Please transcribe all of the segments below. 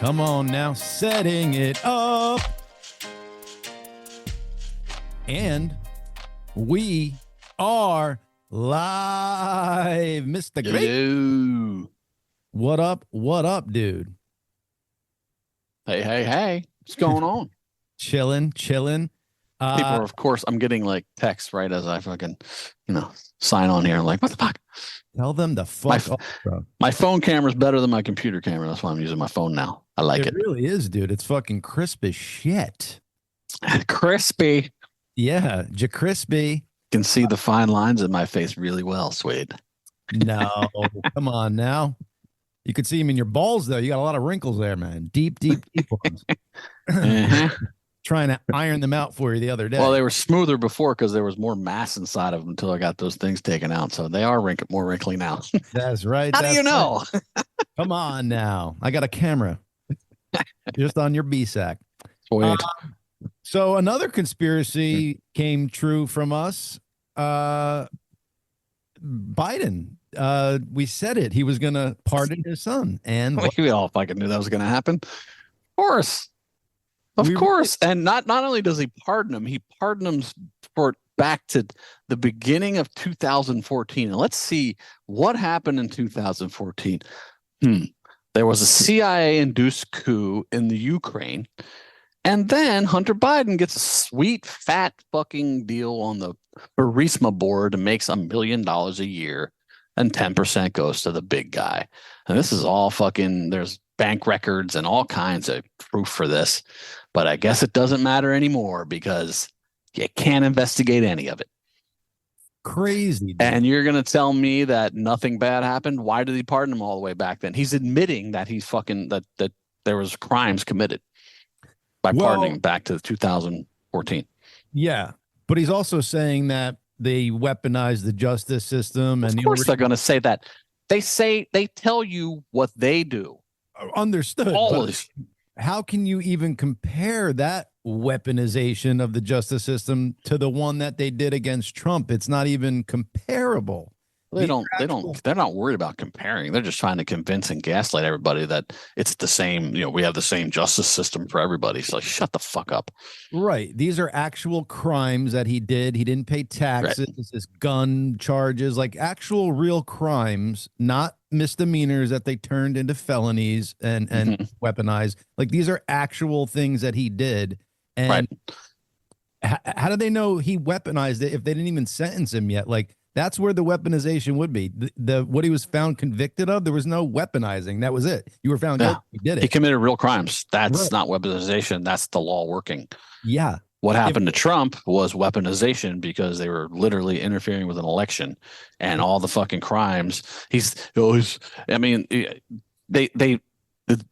Come on now, setting it up. And we are live, Mr. Gracey. What up? What up, dude? Hey. What's going on? Chilling. People are, of course, I'm getting like texts right as I fucking, sign on here. I'm like, what the fuck? Tell them the fuck off, bro. My phone camera's better than my computer camera. That's why I'm using my phone now. I like it. It really is, dude. It's fucking crisp as shit. Crispy. Yeah, crispy. Can see the fine lines in my face really well, Swede. No, come on now. You could see them in your balls, though. You got a lot of wrinkles there, man. Deep ones. Trying to iron them out for you the other day. Well, they were smoother before because there was more mass inside of them until I got those things taken out. So they are more wrinkly now. That's right. How do you know? Right. Come on now. I got a camera just on your B-sack. Sweet. So another conspiracy came true from us. Biden. We said it. He was going to pardon his son. And we all fucking knew that was going to happen. Of course. And not only does he pardon him, he pardoned him for back to the beginning of 2014. And let's see what happened in 2014. There was a CIA-induced coup in the Ukraine. And then Hunter Biden gets a sweet, fat fucking deal on the Burisma board and makes $1 million a year. And 10% goes to the big guy. And this is all fucking, there's bank records and all kinds of proof for this. But I guess it doesn't matter anymore because you can't investigate any of it. Crazy. Dude. And you're going to tell me that nothing bad happened? Why did he pardon him all the way back then? He's admitting that he's fucking, that there was crimes committed by pardoning back to 2014. Yeah. But he's also saying that they weaponized the justice system. And of course they're going to say that. They tell you what they do. Understood. Always. How can you even compare that weaponization of the justice system to the one that they did against Trump? It's not even comparable. They're not worried about comparing. They're just trying to convince and gaslight everybody that it's the same, we have the same justice system for everybody. So shut the fuck up. Right. These are actual crimes that he did. He didn't pay taxes, right. This gun charges, like actual real crimes, not misdemeanors that they turned into felonies and weaponized. Like these are actual things that he did. And how do they know he weaponized it if they didn't even sentence him yet? Like, that's where the weaponization would be. What he was found convicted of, there was no weaponizing. That was it. You were found guilty. He did it. He committed real crimes. That's not weaponization. That's the law working. Yeah. What happened to Trump was weaponization because they were literally interfering with an election and all the fucking crimes. The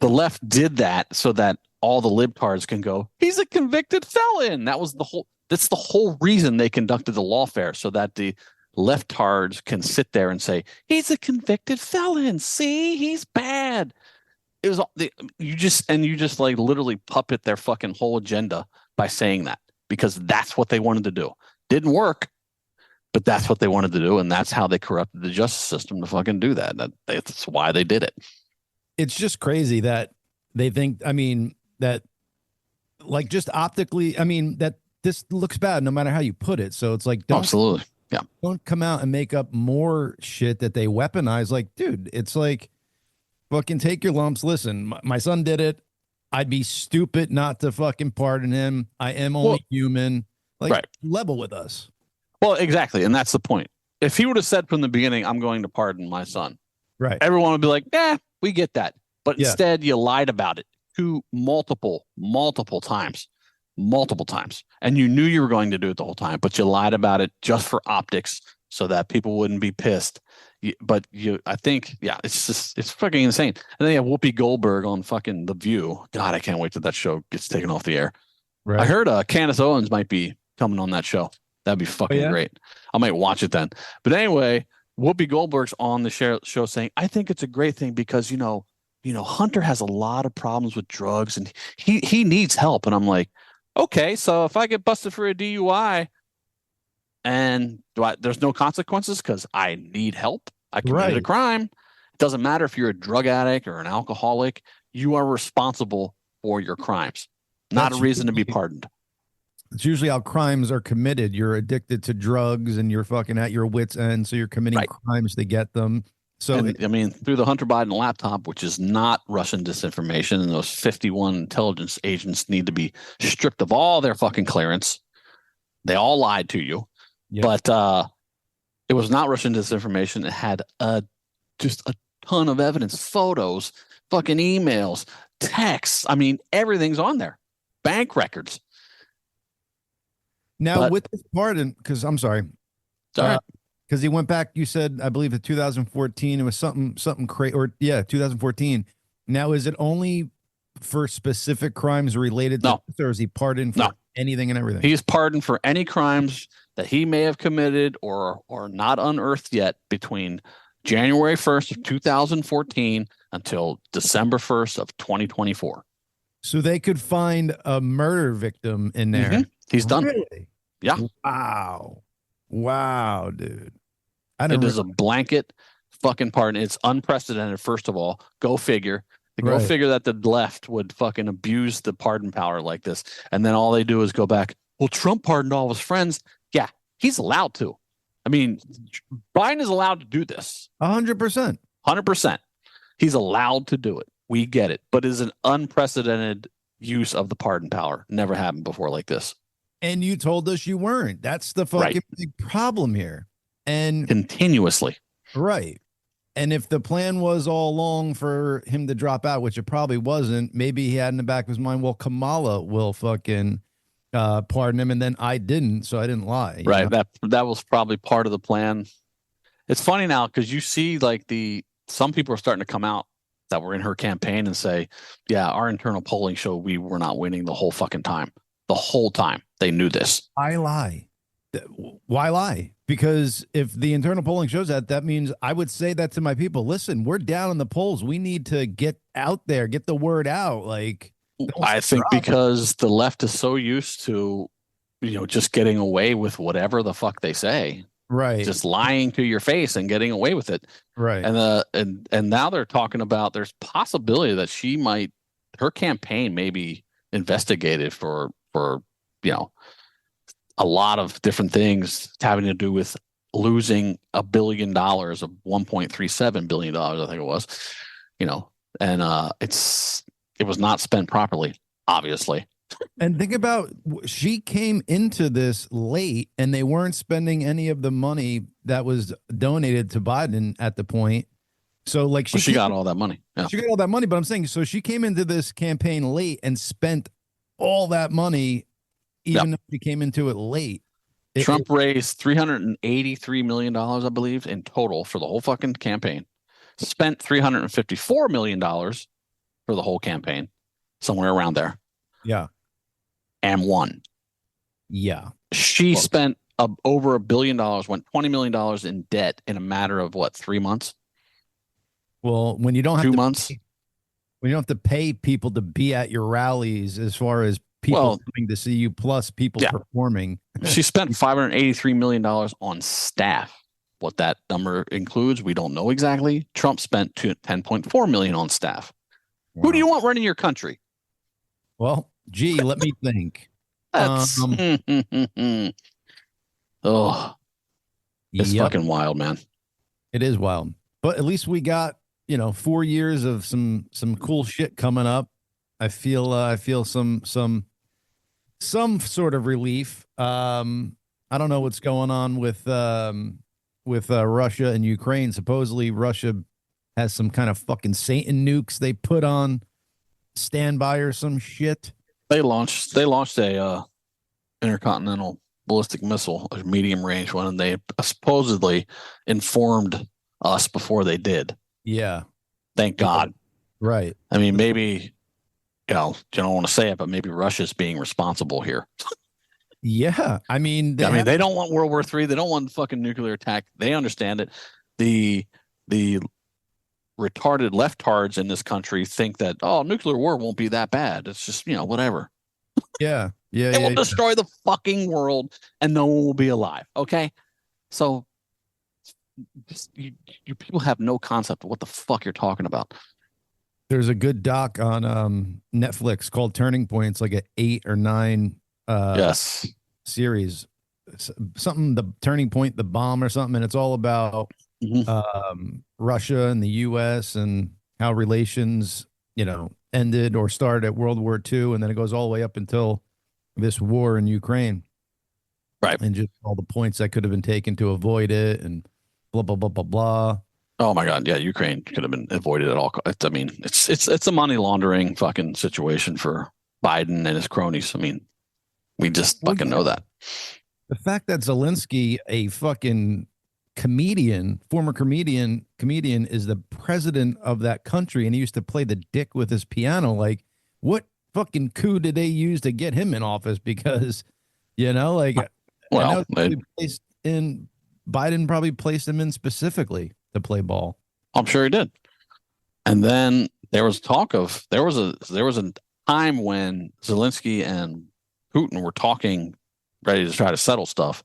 left did that so that all the libtards can go, he's a convicted felon. That's the whole reason they conducted the lawfare, so that the leftards can sit there and say he's a convicted felon. See, he's bad. It was you just like literally puppet their fucking whole agenda by saying that, because that's what they wanted to do. Didn't work, but that's what they wanted to do, and that's how they corrupted the justice system to fucking do that. That's why they did it. It's just crazy that they think. That like just optically. That this looks bad no matter how you put it. So it's like absolutely. Yeah. Don't come out and make up more shit that they weaponize. Like, dude, it's like, fucking take your lumps. Listen, my son did it. I'd be stupid not to fucking pardon him. I am only human. Like, level with us. Well, exactly. And that's the point. If he would have said from the beginning, I'm going to pardon my son, right, everyone would be like, we get that. But instead, you lied about it to multiple times. And you knew you were going to do it the whole time, but you lied about it just for optics so that people wouldn't be pissed. I think it's fucking insane. And then you have Whoopi Goldberg on fucking The View. God, I can't wait till that show gets taken off the air. Right. I heard Candace Owens might be coming on that show. That'd be fucking great. I might watch it then. But anyway, Whoopi Goldberg's on the show saying, I think it's a great thing because, Hunter has a lot of problems with drugs and he needs help. And I'm like, okay, so if I get busted for a DUI and there's no consequences because I need help, I committed a crime. It doesn't matter if you're a drug addict or an alcoholic. you are responsible for your crimes. Not a reason to be pardoned. It's usually how crimes are committed. You're addicted to drugs and you're fucking at your wit's end, so you're committing crimes to get them. So, I mean, through the Hunter Biden laptop, which is not Russian disinformation, and those 51 intelligence agents need to be stripped of all their fucking clearance. They all lied to you. Yep. But it was not Russian disinformation. It had just a ton of evidence, photos, fucking emails, texts. I mean, everything's on there. Bank records. Now, with this pardon, because I'm sorry. Because he went back, you said, I believe in 2014, it was something crazy, 2014. Now, is it only for specific crimes related to this, or is he pardoned for anything and everything? He's pardoned for any crimes that he may have committed or not unearthed yet between January 1st of 2014 until December 1st of 2024. So they could find a murder victim in there. Mm-hmm. He's done. Really? Yeah. Wow, dude. It is a blanket fucking pardon. It's unprecedented, first of all. Go figure. Go figure that the left would fucking abuse the pardon power like this. And then all they do is go back, well, Trump pardoned all of his friends. Yeah, he's allowed to. I mean, Biden is allowed to do this. 100%. 100%. He's allowed to do it. We get it. But it is an unprecedented use of the pardon power. Never happened before like this. And you told us you weren't. That's the fucking big problem here. And continuously. Right. And if the plan was all along for him to drop out, which it probably wasn't, maybe he had in the back of his mind, well, Kamala will fucking pardon him, and then I didn't, so I didn't lie. Right. Know? That was probably part of the plan. It's funny now because you see like some people are starting to come out that were in her campaign and say, yeah, our internal polling showed we were not winning the whole fucking time. The whole time. They knew this. I lie. Why lie? Because if the internal polling shows that means I would say that to my people. Listen, we're down in the polls. We need to get out there, get the word out. Like, I think because the left is so used to, just getting away with whatever the fuck they say. Right. Just lying to your face and getting away with it. Right. And now they're talking about there's possibility that her campaign may be investigated for a lot of different things having to do with losing $1 billion of $1.37 billion, I think it was, and it was not spent properly, obviously. And think about, she came into this late and they weren't spending any of the money that was donated to Biden at the point. So like she got all that money. Yeah. She got all that money, but I'm saying, so she came into this campaign late and spent all that money, even if she came into it late. Trump raised $383 million, I believe, in total for the whole fucking campaign. Spent $354 million for the whole campaign, somewhere around there. Yeah. And won. Yeah. She spent over $1 billion, went $20 million in debt in a matter of 3 months? Well, when you don't have 2 months. When you don't have to pay people to be at your rallies, as far as people coming to see you, plus people performing. She spent $583 million on staff. What that number includes, we don't know exactly. Trump spent $10.4 million on staff. Wow. Who do you want running your country? Well, gee, let me think. That's it's fucking wild, man. It is wild. But at least we got 4 years of some cool shit coming up. I feel some sort of relief. I don't know what's going on with Russia and Ukraine. Supposedly Russia has some kind of fucking Satan nukes they put on standby or some shit. They launched a intercontinental ballistic missile, a medium range one, and they supposedly informed us before they did. Yeah. Thank God. Right. I mean, maybe, you don't want to say it, but maybe Russia's being responsible here. Yeah. I mean, they don't want World War III. They don't want the fucking nuclear attack. They understand it. The retarded leftards in this country think that, nuclear war won't be that bad. It's just, whatever. Yeah. It will destroy the fucking world and no one will be alive. Okay. So you people have no concept of what the fuck you're talking about. There's a good doc on Netflix called Turning Point. It's like an 8 or 9 Yes. series. Something, the Turning Point, the bomb or something, and it's all about Russia and the U.S. and how relations, ended or started at World War II, and then it goes all the way up until this war in Ukraine. Right. And just all the points that could have been taken to avoid it and blah, blah, blah, blah, blah. Oh my God. Yeah. Ukraine could have been avoided at all. I mean, it's a money laundering fucking situation for Biden and his cronies. I mean, we just fucking know that. The fact that Zelensky, a fucking former comedian, is the president of that country, and he used to play the dick with his piano. Like, what fucking coup did they use to get him in office? Because, Biden probably placed him in specifically to play ball. I'm sure he did. And then there was talk of there was a time when Zelensky and Putin were talking, ready to try to settle stuff.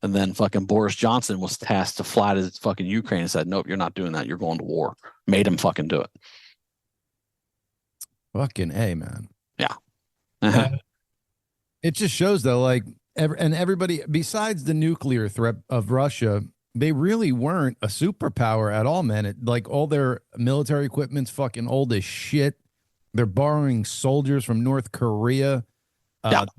And then fucking Boris Johnson was tasked to fly to fucking Ukraine and said, nope, you're not doing that. You're going to war. Made him fucking do it. Fucking A, man. Yeah. It just shows, though, like, everybody, besides the nuclear threat of Russia, they really weren't a superpower at all, man. Like, all their military equipment's fucking old as shit. They're borrowing soldiers from North Korea.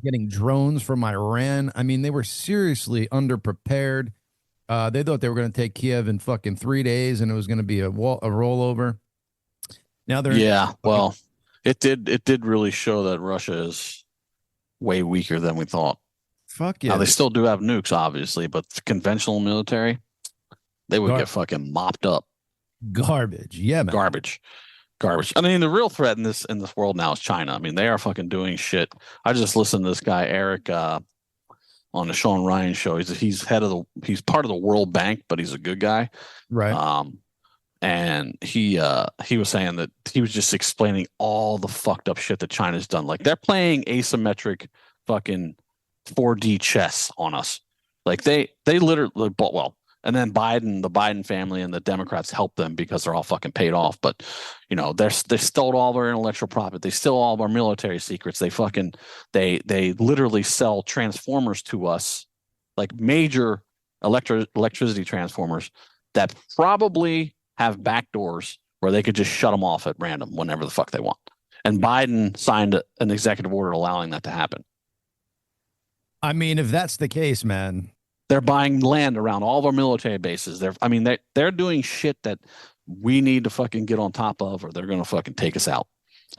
Getting drones from Iran. I mean, they were seriously underprepared. They thought they were going to take Kiev in fucking 3 days, and it was going to be a rollover. Now they're well, it did really show that Russia is way weaker than we thought. Fuck yeah. Now they still do have nukes, obviously, but the conventional military, they would get fucking mopped up. Garbage, yeah, man. Garbage. I mean, the real threat in this world now is China. I mean, they are fucking doing shit. I just listened to this guy Eric on the Sean Ryan show. He's part of the World Bank, but he's a good guy, right? And he was saying that he was just explaining all the fucked up shit that China's done. Like, they're playing asymmetric fucking 4D chess on us. Like, they literally, well. And then the Biden family and the Democrats help them because they're all fucking paid off. But, they stole all of our intellectual property. They stole all of our military secrets. They literally sell transformers to us, like major electricity transformers that probably have back doors where they could just shut them off at random whenever the fuck they want. And Biden signed an executive order allowing that to happen. I mean, if that's the case, man. They're buying land around all of our military bases. They're doing shit that we need to fucking get on top of, or they're going to fucking take us out.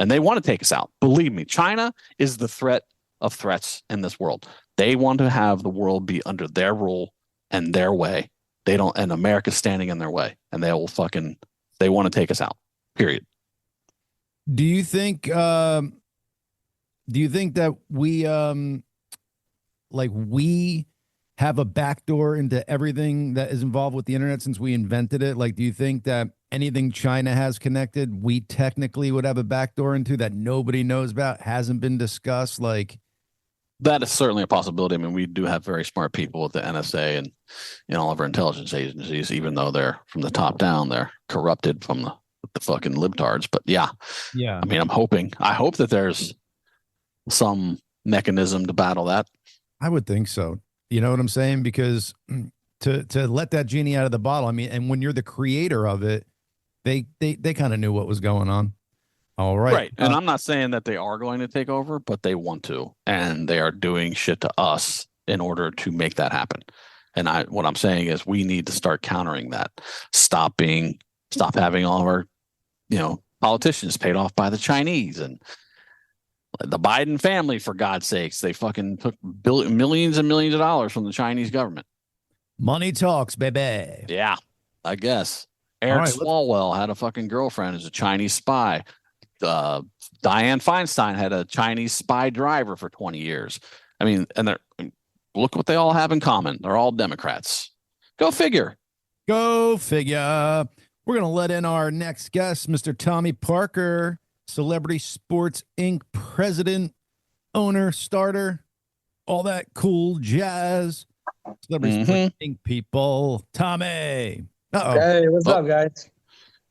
And they want to take us out. Believe me, China is the threat of threats in this world. They want to have the world be under their rule and their way. And America's standing in their way, and they want to take us out. Period. Do you think that we have a backdoor into everything that is involved with the internet since we invented it? Like, do you think that anything China has connected, we technically would have a backdoor into that nobody knows about, hasn't been discussed? Like, that is certainly a possibility. I mean, we do have very smart people at the NSA and all of our intelligence agencies, even though they're from the top down, they're corrupted from the fucking libtards. But yeah. I mean, I hope that there's some mechanism to battle that. I would think so. You know what I'm saying? Because to let that genie out of the bottle, I mean, and when you're the creator of it, they kind of knew what was going on. All right. Right. And I'm not saying that they are going to take over, but they want to. And they are doing shit to us in order to make that happen. And what I'm saying is we need to start countering that. Stop having all of our, politicians paid off by the Chinese and the Biden family, for God's sakes. They fucking took millions and millions of dollars from the Chinese government. Money talks, baby. Yeah, I guess. Eric Swalwell had a fucking girlfriend who's a Chinese spy. Dianne Feinstein had a Chinese spy driver for 20 years. I mean, and look what they all have in common. They're all Democrats. Go figure. Go figure. We're going to let in our next guest, Mr. Tommy Parker, Celebrity Sports Inc. president, owner, starter, all that cool jazz. Celebrity Sports Inc. people. Tommy. Hey, what's up, guys?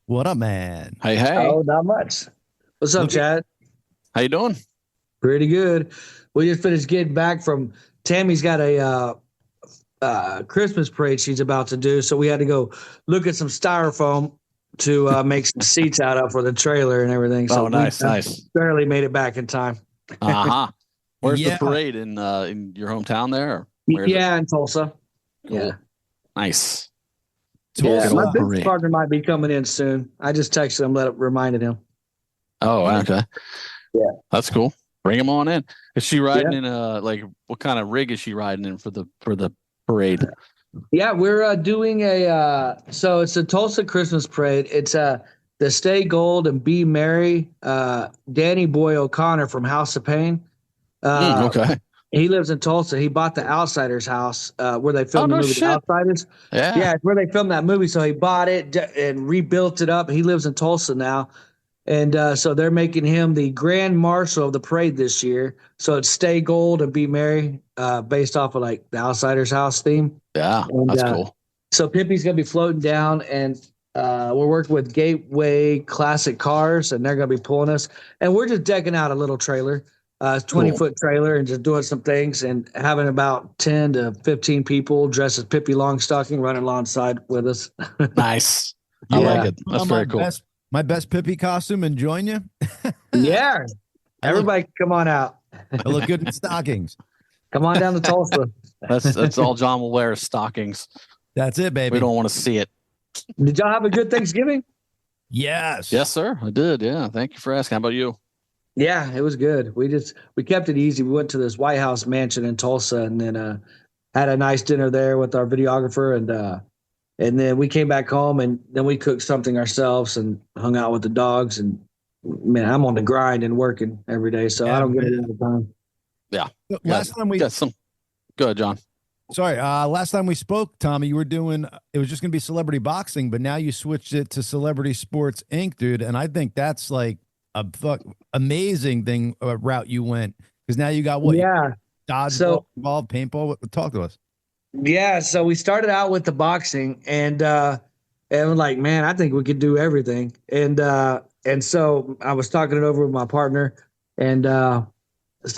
What up, man? Hey, hey. Oh, not much. What's up, Chad? How you doing? Pretty good. We just finished getting back from Tammy's got a Christmas parade she's about to do, so we had to go look at some styrofoam to make some seats out of for the trailer and everything. So nice. Barely made it back in time. Where's the parade in your hometown there? In Tulsa. Cool. Yeah. Nice. Yeah, my business partner might be coming in soon. I just texted him, reminded him. Oh, okay. Yeah, that's cool. Bring him on in. Is she riding in what kind of rig is she riding in for the parade? Yeah, we're doing so it's a Tulsa Christmas parade. It's the Stay Gold and Be Merry, Danny Boy O'Connor from House of Pain. Okay. He lives in Tulsa. He bought the Outsiders house where they filmed the movie The Outsiders. Yeah, it's where they filmed that movie. So he bought it and rebuilt it up. He lives in Tulsa now. And so they're making him the grand marshal of the parade this year. So it's Stay Gold and Be Merry, based off of like the Outsiders house theme. Yeah, that's cool. So Pippi's going to be floating down, and we're working with Gateway Classic Cars, and they're going to be pulling us. And we're just decking out a little trailer. 20-foot trailer, and just doing some things and having about 10 to 15 people dressed as Pippi Longstocking running alongside with us. Nice. I like it. That's very cool. My best Pippi costume and join you. Yeah. Everybody come on out. I look good in stockings. Come on down to Tulsa. That's all John will wear is stockings. That's it, baby. We don't want to see it. Did y'all have a good Thanksgiving? Yes. Yes, sir. I did. Yeah. Thank you for asking. How about you? Yeah, it was good. We kept it easy. We went to this White House mansion in Tulsa, and then had a nice dinner there with our videographer, and then we came back home, and then we cooked something ourselves and hung out with the dogs. And man, I'm on the grind and working every day, so I don't get a lot of time. Yeah. Last time we got some. Go ahead, John. Sorry. Last time we spoke, Tommy, you were doing. It was just going to be celebrity boxing, but now you switched it to Celebrity Sports Inc., dude. And I think that's like a amazing thing route you went, because now you got what? Yeah. Dodgeball, paintball. Talk to us. Yeah. So we started out with the boxing, and we're like, man, I think we could do everything. And so I was talking it over with my partner, and so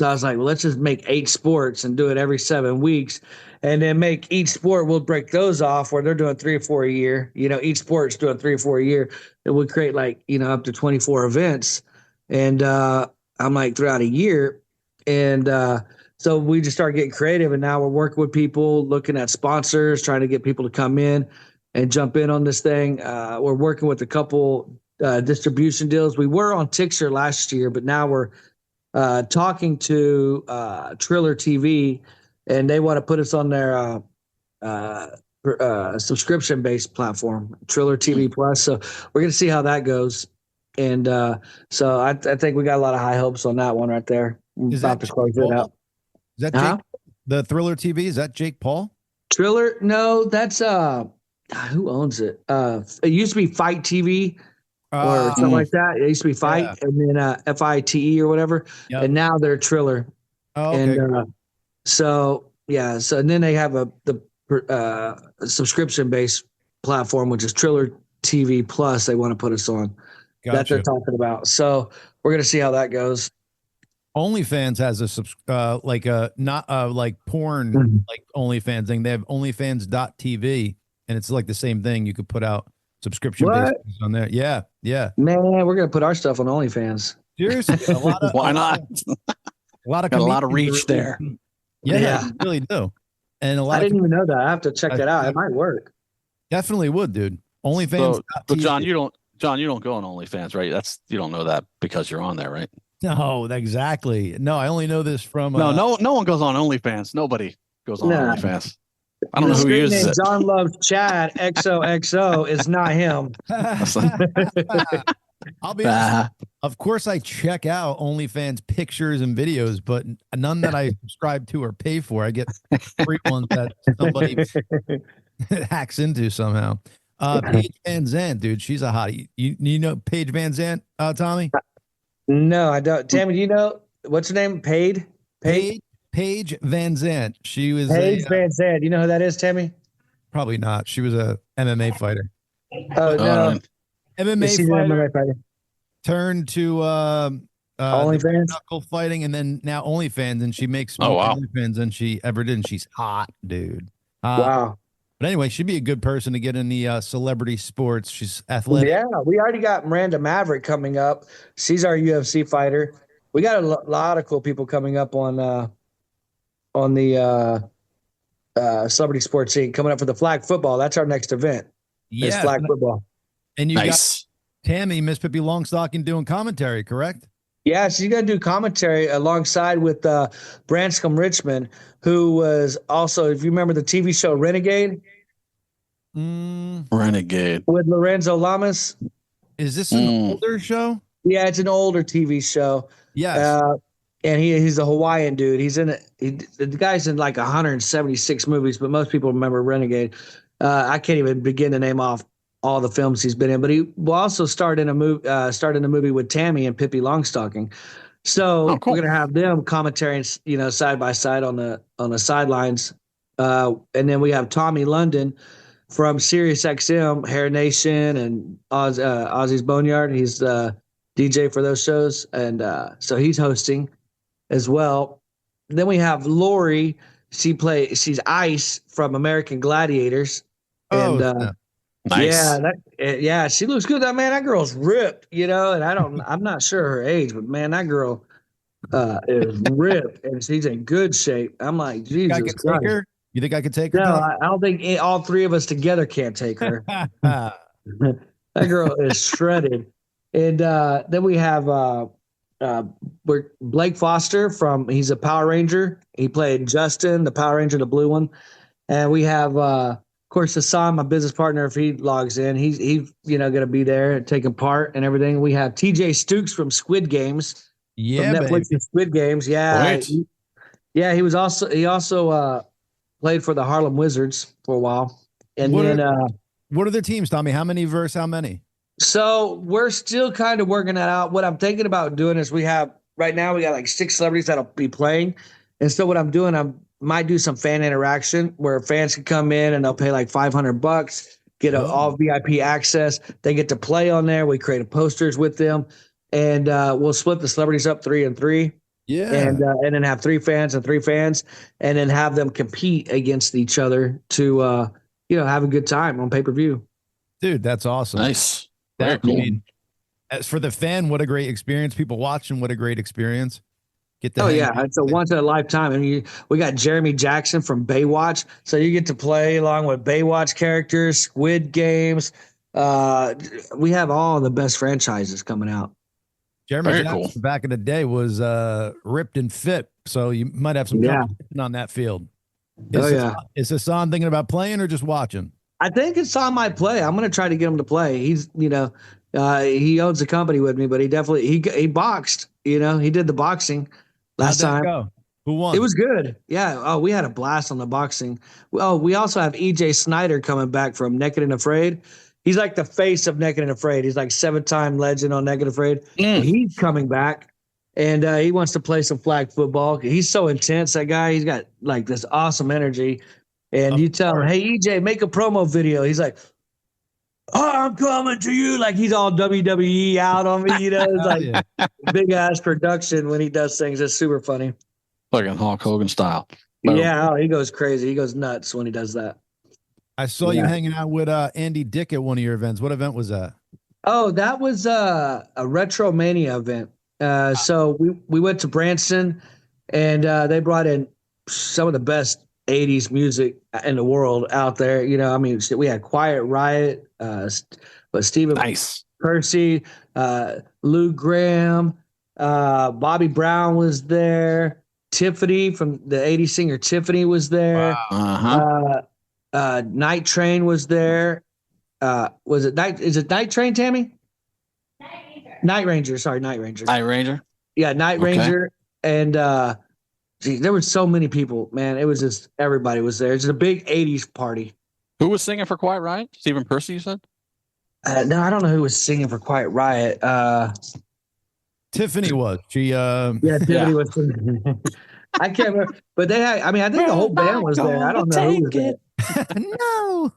I was like, well, let's just make 8 sports and do it every 7 weeks, and then make each sport. We'll break those off where they're doing 3 or 4 a year. Each sport's doing 3 or 4 a year. And we'll create up to 24 events. And I'm like throughout a year. And so we just started getting creative, and now we're working with people, looking at sponsors, trying to get people to come in and jump in on this thing. We're working with a couple distribution deals. We were on Tixer last year, but now we're talking to Triller TV, and they want to put us on their subscription-based platform, Triller TV Plus. So we're going to see how that goes. And so I think we got a lot of high hopes on that one right there. Is about to close it out. Is that Jake, the Thriller TV? Is that Jake Paul? Triller? No, that's who owns it? It used to be Fight TV. Or something like that. It used to be Fight, and then FITE or whatever, and now they're Triller. Oh, okay. And so and then they have the subscription-based platform, which is Triller TV Plus. They want to put us on. Gotcha. That they're talking about. So we're gonna see how that goes. OnlyFans has a like porn like OnlyFans thing. They have OnlyFans.tv, and it's like the same thing. You could put out subscription based on there. Yeah. Man, we're gonna put our stuff on OnlyFans. Seriously, why not? A lot of reach there. Yeah, you really do. And I didn't even know that. I have to check that out. It might work. Definitely would, dude. OnlyFans. But John, you don't go on OnlyFans, right? You don't know that because you're on there, right? No, exactly. No, I only know this from. No one goes on OnlyFans. Nobody goes on OnlyFans. I don't know who uses it. John loves Chad XOXO is not him. I'll be honest. Of course, I check out OnlyFans pictures and videos, but none that I subscribe to or pay for. I get free ones that somebody hacks into somehow. Paige Van Zandt, dude, she's a hottie. You know Paige Van Zandt, Tommy? No, I don't. Tammy, do you know what's her name? Paige Van Zandt. She was Paige Van Zandt. You know who that is, Tammy? Probably not. She was a MMA fighter. Oh no. MMA She's fighter, an MMA fighter. turned to OnlyFans, knuckle fighting, and then now OnlyFans, and she makes Oh, more wow. OnlyFans than she ever did. And she's hot, dude. wow. But anyway, she'd be a good person to get in the celebrity sports. She's athletic. Yeah, we already got Miranda Maverick coming up. She's our UFC fighter. We got a lot of cool people coming up on the celebrity sports scene coming up for the flag football. That's our next event. It's Yeah, flag football. and you Nice. got Tami, Miss Pippi Longstocking, doing commentary, correct? Yeah, she's going to do commentary alongside with Branscombe Richmond, who was also, if you remember the TV show Renegade Renegade. with Lorenzo Lamas. Is this an older show? Yeah, it's an older TV show. Yes. And he's a Hawaiian dude. He's in the guy's in like 176 movies, but most people remember Renegade. I can't even begin to name off all the films he's been in, but he will also start in a movie with Tami and Pippi Longstocking. So cool. we're gonna have them commentating, side by side on the sidelines. And then we have Tommy London from Sirius XM, Hair Nation, and Ozzy's Boneyard. He's the DJ for those shows, and so he's hosting as well. Then we have Lori. She's Ice from American Gladiators, and Nice. yeah, she looks good. That girl's ripped, and I'm not sure her age, but man, that girl is ripped, and she's in good shape. I'm like, Jesus Christ. Take her? You think I could take her? No, I don't think all three of us together can't take her. That girl is shredded. And then we have Blake Foster he's a Power Ranger. He played Justin, the Power Ranger, the blue one. And we have, of course, Hassan, my business partner, if he logs in, he's going to be there taking part and everything. We have TJ Stukes from Squid Games. Yeah, from Netflix's Squid Games. Yeah. He also played for the Harlem Wizards for a while. And what are the teams, Tommy? How many versus how many? So we're still kind of working that out. What I'm thinking about doing is right now we got like 6 celebrities that'll be playing. And so what I'm doing, I might do some fan interaction where fans can come in and they'll pay like $500, get all VIP access. They get to play on there. We create posters with them, and we'll split the celebrities up 3 and 3. Yeah. And then have 3 fans and 3 fans, and then have them compete against each other to, have a good time on pay-per-view. Dude, that's awesome. Nice. Very cool. I mean, as for the fan, what a great experience. People watching, what a great experience. Get the it's a once in a lifetime. I mean, we got Jeremy Jackson from Baywatch, so you get to play along with Baywatch characters, Squid Games. We have all the best franchises coming out. Jeremy Jackson back in the day was ripped and fit, so you might have some competition on that field. Is Hassan thinking about playing or just watching? I think Hassan might play. I'm going to try to get him to play. He's, he owns a company with me, but he definitely he boxed. He did the boxing last time. Go? Who won? It was good. Yeah. Oh, we had a blast on the boxing. Oh, we also have EJ Snyder coming back from Naked and Afraid. He's like the face of Naked and Afraid. He's like 7-time legend on Naked and Afraid. He's coming back, and he wants to play some flag football. He's so intense, that guy. He's got like this awesome energy. And you tell him, hey, EJ, make a promo video. He's like, I'm coming to you. Like he's all WWE out on me. It's like big ass production when he does things. It's super funny. Like in Hulk Hogan style. Yeah, he goes crazy. He goes nuts when he does that. I saw you hanging out with Andy Dick at one of your events. What event was that? Oh, that was a Retro Mania event. So we went to Branston, and they brought in some of the best 80s music in the world out there. We had Quiet Riot, but Stephen Percy, Lou Graham, Bobby Brown was there. Tiffany from the 80s singer Tiffany was there. Wow. Night Train was there. Is it Night Train, Tammy? Night Ranger. Sorry, Night Ranger. Night Ranger. Yeah, Night Ranger. And there were so many people, man. It was just everybody was there. It's a big 80s party. Who was singing for Quiet Riot? Stephen Percy, you said? No, I don't know who was singing for Quiet Riot. Tiffany was. Tiffany was singing. I can't remember. But they had, I think the whole band was there. I don't know who was there. No.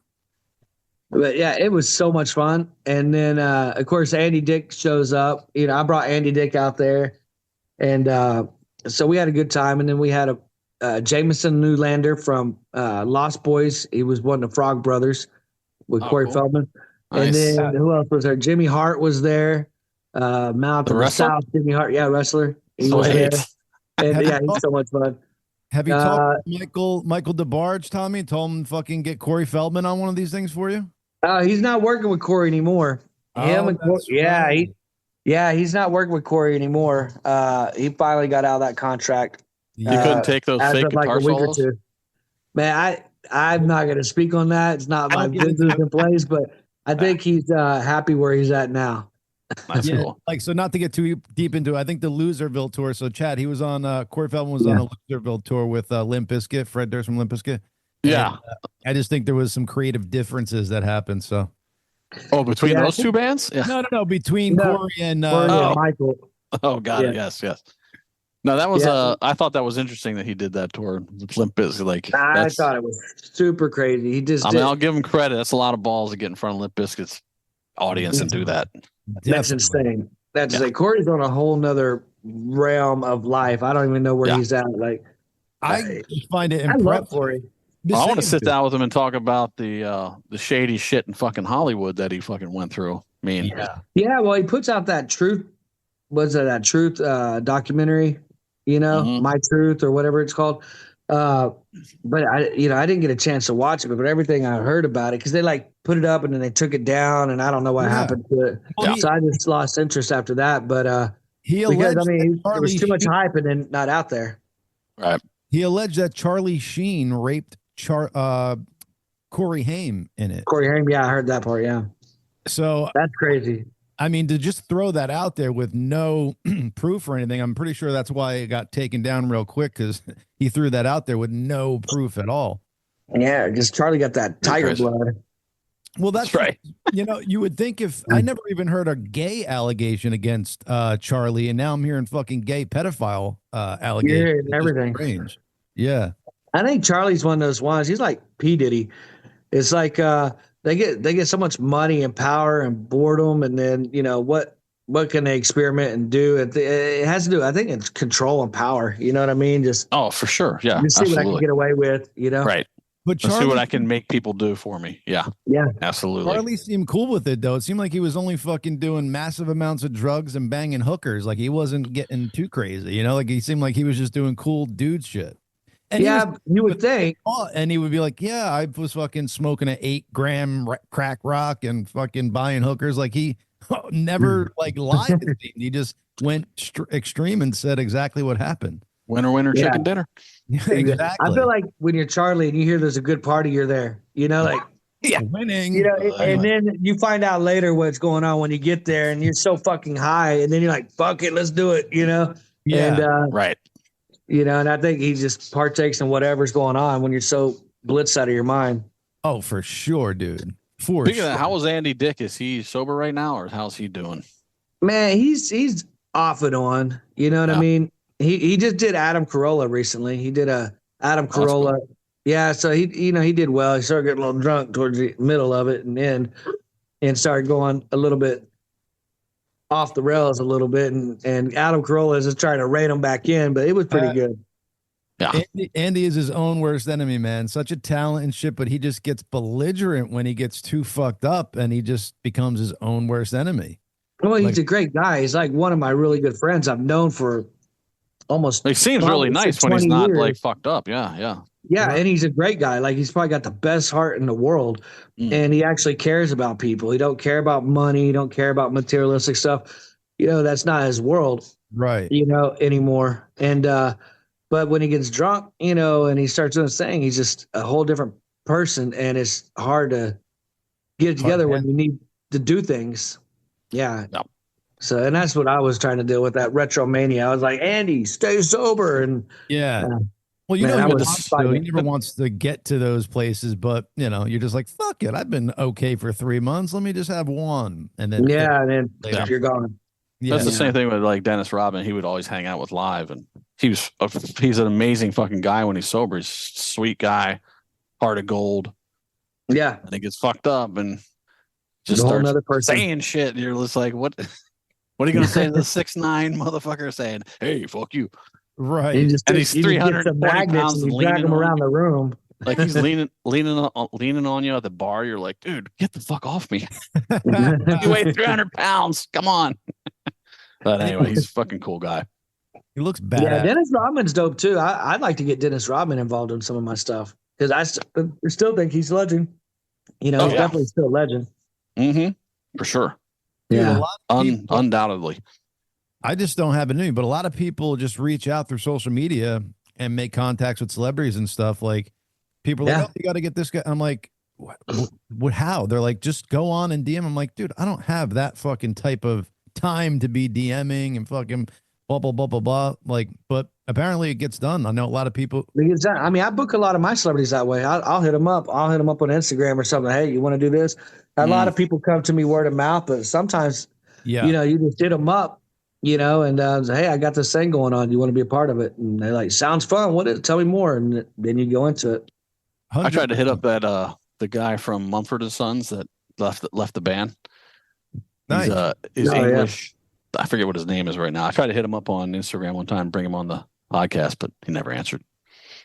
But yeah, it was so much fun. And then, of course, Andy Dick shows up. You know, I brought Andy Dick out there, and so we had a good time. And then we had a Jameson Newlander from Lost Boys. He was one of the Frog Brothers with Corey cool. Feldman. Nice. And then who else was there? Jimmy Hart was there. Mouth of the South, Jimmy Hart, wrestler. He was there. And yeah, he's so much fun. Have you talked to Michael DeBarge, Tommy? Told him fucking get Corey Feldman on one of these things for you? He's not working with Corey anymore. Right. He's not working with Corey anymore. He finally got out of that contract. You couldn't take those fake guitar solos? Man, I'm not going to speak on that. It's not my business in place, but I think he's happy where he's at now. That's cool. Like, so not to get too deep into it, I think the Loserville tour. So Chad, he was on Corey Feldman was on a Loserville tour with Limp Bizkit, Fred Durst from Limp Bizkit. Yeah. And, I just think there was some creative differences that happened. So between those two bands? Yeah. No, between Corey and Michael. Oh, got it. Yes. No, that was I thought that was interesting that he did that tour with Limp Bizkit. Like, I thought it was super crazy. He just I'll give him credit. That's a lot of balls to get in front of Limp Bizkit's audience and do that. That's insane. That's like Corey's on a whole nother realm of life. I don't even know where he's at. Like, I find it impressive. I love Corey. I want to sit down with him and talk about the shady shit in fucking Hollywood that he fucking went through. I mean, well, he puts out that Truth. Was it that Truth documentary? You know, My Truth or whatever it's called. But I didn't get a chance to watch it, but everything I heard about it, because they like put it up and then they took it down, and I don't know what happened to it. Well, so I just lost interest after that. But there was too much hype and then not out there. Right. He alleged that Charlie Sheen raped Corey Haim in it. Corey Haim, I heard that part. Yeah. So that's crazy. I mean, to just throw that out there with no proof or anything, I'm pretty sure that's why it got taken down real quick, because he threw that out there with no proof at all. Yeah, because Charlie got that tiger blood. Well, that's right. You would think if I never even heard a gay allegation against Charlie, and now I'm hearing fucking gay pedophile allegations. Yeah, everything. Strange. Yeah. I think Charlie's one of those ones. He's like P. Diddy. It's like they get so much money and power and boredom, and then what can they experiment and do? It has to do. I think it's control and power. You know what I mean? Just for sure. Yeah, just see what I can get away with. Right. But Charlie, let's see what I can make people do for me. Yeah, absolutely. Charlie seemed cool with it, though. It seemed like he was only fucking doing massive amounts of drugs and banging hookers. Like, he wasn't getting too crazy. Like, he seemed like he was just doing cool dude shit. And you would think. And he would be like, I was fucking smoking an 8-gram crack rock and fucking buying hookers. Like, he never lied to me. He just went extreme and said exactly what happened. Winner, chicken dinner. Yeah, exactly. I feel like when you're Charlie and you hear there's a good party, you're there. Winning. And then you find out later what's going on when you get there, and you're so fucking high, and then you're like, fuck it, let's do it. Yeah. And, right. And I think he just partakes in whatever's going on when you're so blitzed out of your mind. Oh, for sure, dude. Speaking of that, how was Andy Dick? Is he sober right now, or how's he doing? Man, he's off and on. You know what I mean? He just did Adam Carolla recently. He did a Adam Carolla. Cool. Yeah, so he did well. He started getting a little drunk towards the middle of it, and started going a little bit off the rails a little bit, and Adam Carolla is just trying to rein him back in, but it was pretty good. Yeah, Andy is his own worst enemy, man. Such a talent and shit, but he just gets belligerent when he gets too fucked up, and he just becomes his own worst enemy. Well, he's a great guy. He's like one of my really good friends I've known for almost. He seems really nice when he's not like fucked up. Yeah, and he's a great guy. Like, he's probably got the best heart in the world, and he actually cares about people. He don't care about money. He don't care about materialistic stuff. That's not his world, right? Anymore. And but when he gets drunk, and he starts doing his thing, he's just a whole different person, and it's hard to get it together when you need to do things. Yeah. No. So, and that's what I was trying to do with that retro mania. I was like, Andy, stay sober. And well, he never wants to get to those places, but you're just like, fuck it. I've been okay for 3 months. Let me just have one. And then, and then you're gone. That's the same thing with like Dennis Rodman. He would always hang out with Live, and he's an amazing fucking guy when he's sober. He's a sweet guy, heart of gold. Yeah. And it gets fucked up and just The whole starts nother person. saying shit. You're just like, what are you going to say to the 6'9" motherfucker saying, hey, fuck you? Right. And he's you just get some 320 magnets pounds and and you drag leaning them on around you. the room. Like he's leaning on you at the bar. You're like, dude, get the fuck off me. You weigh 300 pounds. Come on. But anyway, he's a fucking cool guy. He looks badass. Yeah, Dennis Rodman's dope too. I'd like to get Dennis Rodman involved in some of my stuff because I still think he's a legend. You know, he's definitely still a legend. Mm-hmm. For sure. Dude, yeah. a lot of people, Undoubtedly. I just don't have it in me, but a lot of people just reach out through social media and make contacts with celebrities and stuff. Like people are like, oh, you got to get this guy. I'm like, what, how? They're like, just go on and DM. I'm like, dude, I don't have that fucking type of time to be DMing and fucking blah, blah, blah, blah, blah. Like, but apparently it gets done. I know a lot of people. I mean, I book a lot of my celebrities that way. I'll hit them up. I'll hit them up on Instagram or something. Hey, you want to do this? A lot of people come to me word of mouth, but sometimes, you know, you just hit them up, you know, and say, hey, I got this thing going on. You want to be a part of it? And they're like, sounds fun. What is it? Tell me more. And then you go into it. 100%. I tried to hit up that the guy from Mumford and Sons that left the band. Nice. He's English. Yeah. I forget what his name is right now. I tried to hit him up on Instagram one time, bring him on the podcast, but he never answered.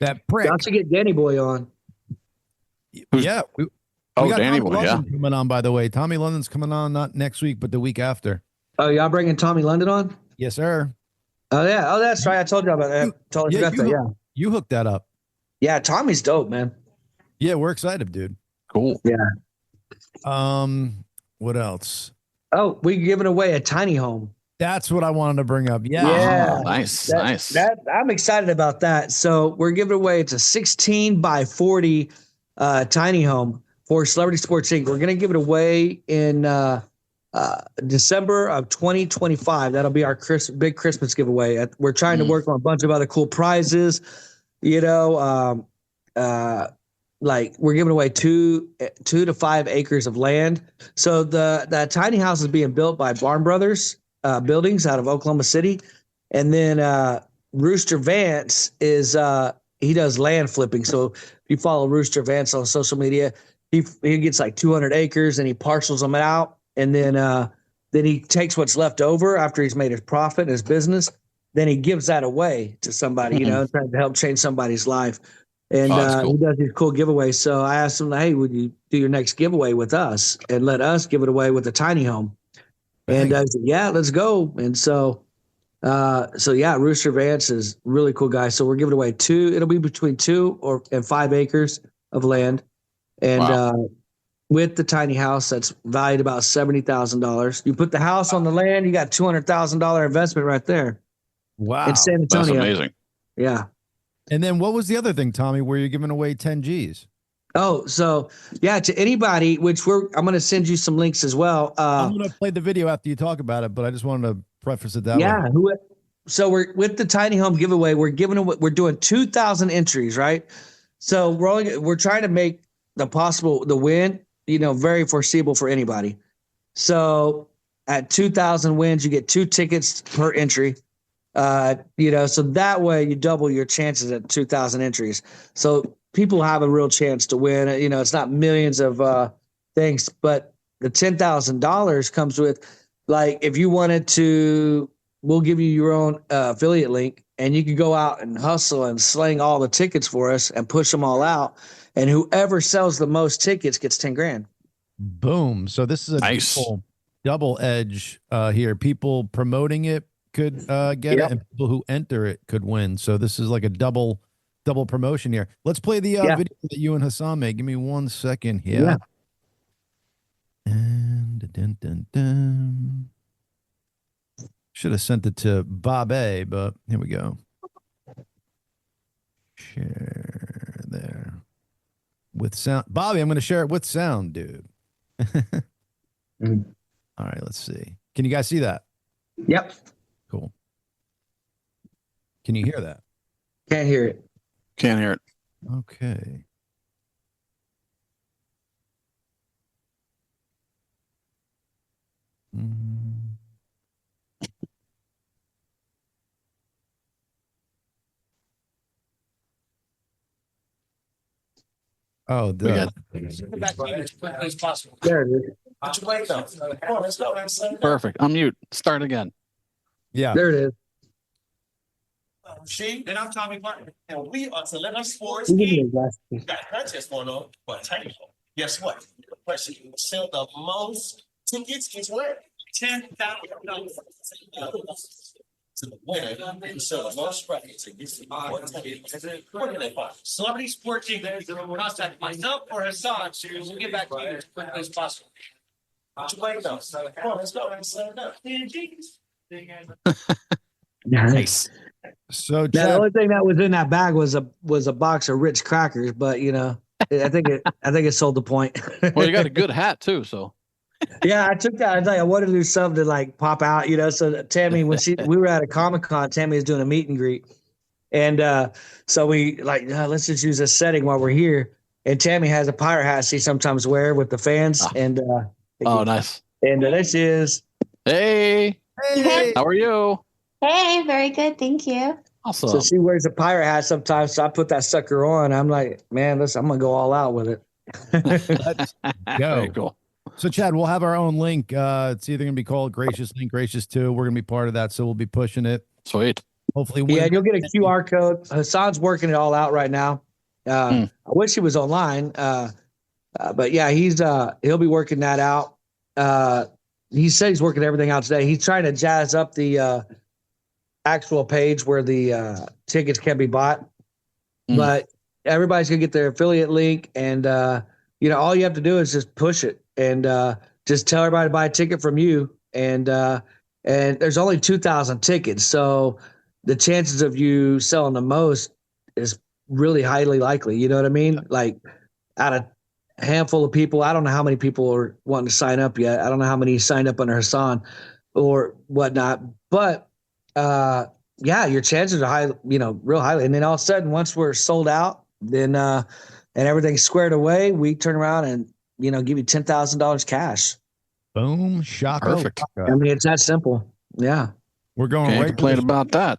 That prick. Got to get Danny Boy on. Yeah. We got Danny Tommy Boy, London coming on, by the way. Tommy London's coming on not next week, but the week after. Oh, y'all bringing Tommy London on? Yes, sir. Oh, yeah. Oh, that's right. I told you about that. Totally forgot that. Yeah. You hooked that up. Yeah. Tommy's dope, man. Yeah, we're excited, dude. Cool. Yeah. What else? Oh, we're giving away a tiny home. That's what I wanted to bring up. Yeah. Yeah. Nice. I'm excited about that. So we're giving away, it's a 16 by 40 tiny home for Celebrity Sports Inc. We're going to give it away in December of 2025. That'll be our big Christmas giveaway. We're trying to work on a bunch of other cool prizes. You know, like we're giving away 2 to 5 acres of land. So the tiny house is being built by Barn Brothers Buildings out of Oklahoma City, and then Rooster Vance is he does land flipping. So if you follow Rooster Vance on social media, he gets like 200 acres and he parcels them out, and then he takes what's left over after he's made his profit in his business. Then he gives that away to somebody, you know, trying to help change somebody's life. And cool. He does these cool giveaways. So I asked him, hey, would you do your next giveaway with us and let us give it away with a tiny home? And I said, yeah, let's go. And so yeah, Rooster Vance is a really cool guy. So we're giving away it'll be between 2 and 5 acres of land. And with the tiny house that's valued about $70,000. You put the house on the land, you got $200,000 investment right there. Wow. In San Antonio. That's amazing. Yeah. And then what was the other thing, Tommy, where you're giving away 10 G's? Oh, so yeah, to anybody, I'm going to send you some links as well. I'm going to play the video after you talk about it, but I just wanted to preface it that way. So we're with the tiny home giveaway. We're doing 2,000 entries, right? So we're trying to make the win, you know, very foreseeable for anybody. So at 2,000 wins, you get 2 tickets per entry. You know, so that way you double your chances at 2,000 entries. So people have a real chance to win. You know, it's not millions of things, but the $10,000 comes with, like, if you wanted to, we'll give you your own affiliate link, and you can go out and hustle and sling all the tickets for us and push them all out. And whoever sells the most tickets gets 10 grand. Boom. So this is a nice double edge here. People promoting it could get it, and people who enter it could win. So this is like a double promotion here. Let's play the video that you and Hassan made. Give me 1 second here. Yeah. And should have sent it to Bob A, but here we go. Share there with sound. Bobby, I'm going to share it with sound, dude. All right, let's see. Can you guys see that? Yep. Cool. Can you hear that? Can't hear it. Can't hear it. Okay. Oh, We got There it is. perfect. Unmute. Start again. Yeah. There it is. And I'm Tommy Martin, and we are Celebrity Sports. You give me a glass. Got a contest going on, but tell you, guess what? The person who sell the most tickets is where $10,000 to the winner who sell the most brackets to get Where can they find? Celebrity Sports Team. Contact myself or Hassan. We'll get back to you as quickly as possible. What you waiting on? Come on, let's go. Let's set it up. Nice. So Now, the Chad, only thing that was in that bag was a box of Ritz crackers, but I think it sold the point. Well, you got a good hat too, so. Yeah, I took that. I wanted to do something to like pop out, So Tammy, we were at a Comic-Con, Tammy was doing a meet and greet, and so we let's just use this setting while we're here. And Tammy has a pirate hat she sometimes wear with the fans, and Nice. And this is Hey, how are you? Hey, very good. Thank you. Awesome. so she wears a pirate hat sometimes. So I put that sucker on. I'm like, man, I'm gonna go all out with it. let's go. Very cool. So Chad, we'll have our own link. It's either going to be called Gracious Link, Gracious 2. We're going to be part of that, so we'll be pushing it. Sweet. Hopefully, Yeah, you'll get a QR code. Hassan's working it all out right now. I wish he was online, but yeah, he'll be working that out. He said he's working everything out today. He's trying to jazz up the actual page where the tickets can be bought, but everybody's gonna get their affiliate link, and all you have to do is just push it and just tell everybody to buy a ticket from you, and there's only 2,000 tickets, so the chances of you selling the most is really highly likely. You know what I mean? Like out of a handful of people, I don't know how many people are wanting to sign up yet. I don't know how many signed up under Hassan or whatnot, but yeah, your chances are high, real highly. And then all of a sudden, once we're sold out, then and everything's squared away, we turn around and give you $10,000 cash. Boom, shock. Perfect. I mean, it's that simple. Yeah. We're going Can't right complain about that.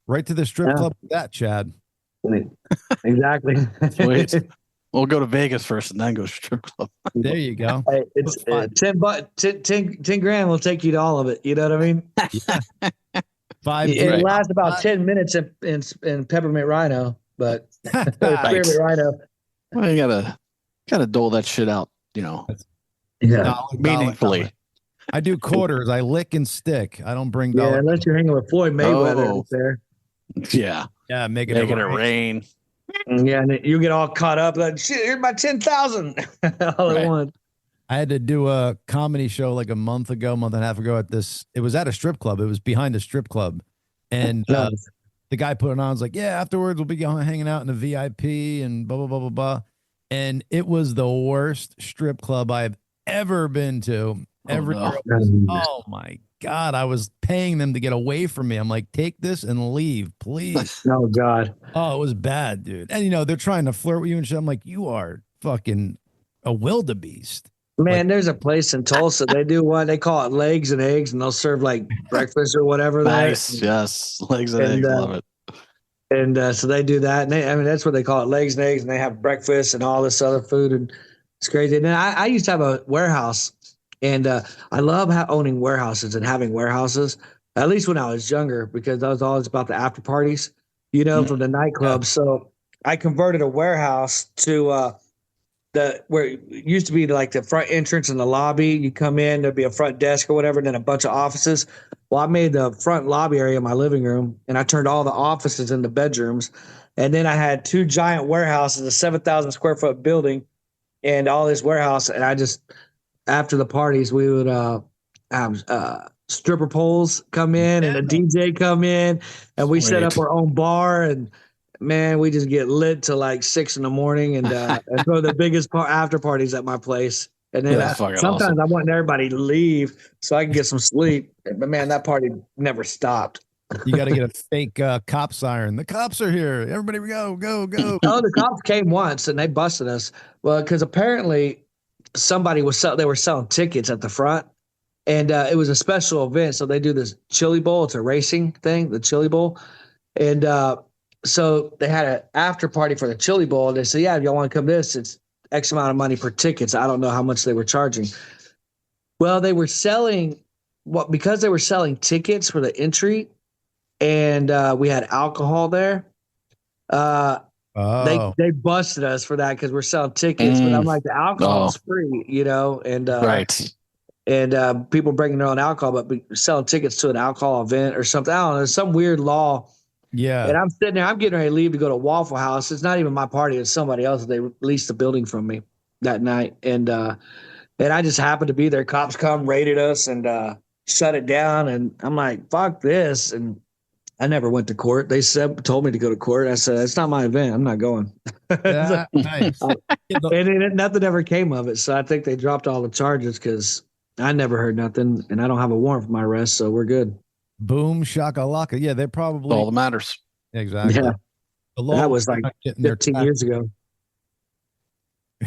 right to the strip club with that, Chad. Exactly. Sweet. We'll go to Vegas first and then go to strip club. There you go. Hey, it's $10 grand will take you to all of it. You know what I mean? Five. It lasts about 10 minutes in Peppermint Rhino, but Peppermint Rhino. Well, you gotta dole that shit out, Yeah. meaningfully. I do quarters. I lick and stick. I don't bring Yeah, dollars. unless you're hanging with Floyd Mayweather up there. Yeah. Yeah, Making it rain. Yeah, and you get all caught up like, shit, here's my 10,000 all at once. I had to do a comedy show like a month and a half ago at this. It was at a strip club. It was behind a strip club. And the guy put it on. I was like, yeah, afterwards we'll be hanging out in the VIP and blah, blah, blah, blah, blah. And it was the worst strip club I've ever been to. Oh my God. I was paying them to get away from me. I'm like, take this and leave, please. Oh God. Oh, it was bad, dude. And they're trying to flirt with you and shit. I'm like, you are fucking a wildebeest. Man, there's a place in Tulsa. They do one. They call it Legs and Eggs, and they'll serve like breakfast or whatever. Nice. Yes. Legs and eggs. Love it. And so they do that. And that's what they call it, Legs and Eggs. And they have breakfast and all this other food. And it's crazy. And then I used to have a warehouse. And I love owning warehouses and having warehouses, at least when I was younger, because I was always about the after parties, from the nightclubs. So I converted a warehouse to where it used to be like the front entrance and the lobby. You come in, there'd be a front desk or whatever, and then a bunch of offices. Well, I made the front lobby area my living room, and I turned all the offices into bedrooms. And then I had two giant warehouses, a 7,000 square foot building, and all this warehouse. And I just, after the parties, we would have stripper poles come in and a DJ come in, and we set up our own bar. And man, we just get lit till like 6 a.m. and throw the biggest after parties at my place. And then sometimes awesome. I want everybody to leave so I can get some sleep. But man, that party never stopped. You got to get a fake cop siren. The cops are here. Everybody go. Oh, the cops came once and they busted us. Well, because apparently somebody they were selling tickets at the front, and it was a special event. So they do this chili bowl. It's a racing thing, the chili bowl. And so they had an after party for the Chili Bowl. And they said, yeah, if y'all want to come to this, it's X amount of money per tickets. I don't know how much they were charging. Well, they were selling because they were selling tickets for the entry, and we had alcohol there. They busted us for that because we're selling tickets. But I'm like, the alcohol is free, and right. And people bringing their own alcohol, but selling tickets to an alcohol event or something. I don't know. There's some weird law. Yeah. And I'm sitting there. I'm getting ready to leave to go to Waffle House. It's not even my party. It's somebody else. They leased the building from me that night. And I just happened to be there. Cops come, raided us, and shut it down. And I'm like, fuck this. And I never went to court. They told me to go to court. I said, it's not my event. I'm not going. Yeah, nice. And nothing ever came of it. So I think they dropped all the charges because I never heard nothing, and I don't have a warrant for my arrest, so we're good. Boom shakalaka. Yeah, they probably all that matters. Exactly. Yeah. That was like 15 years years ago.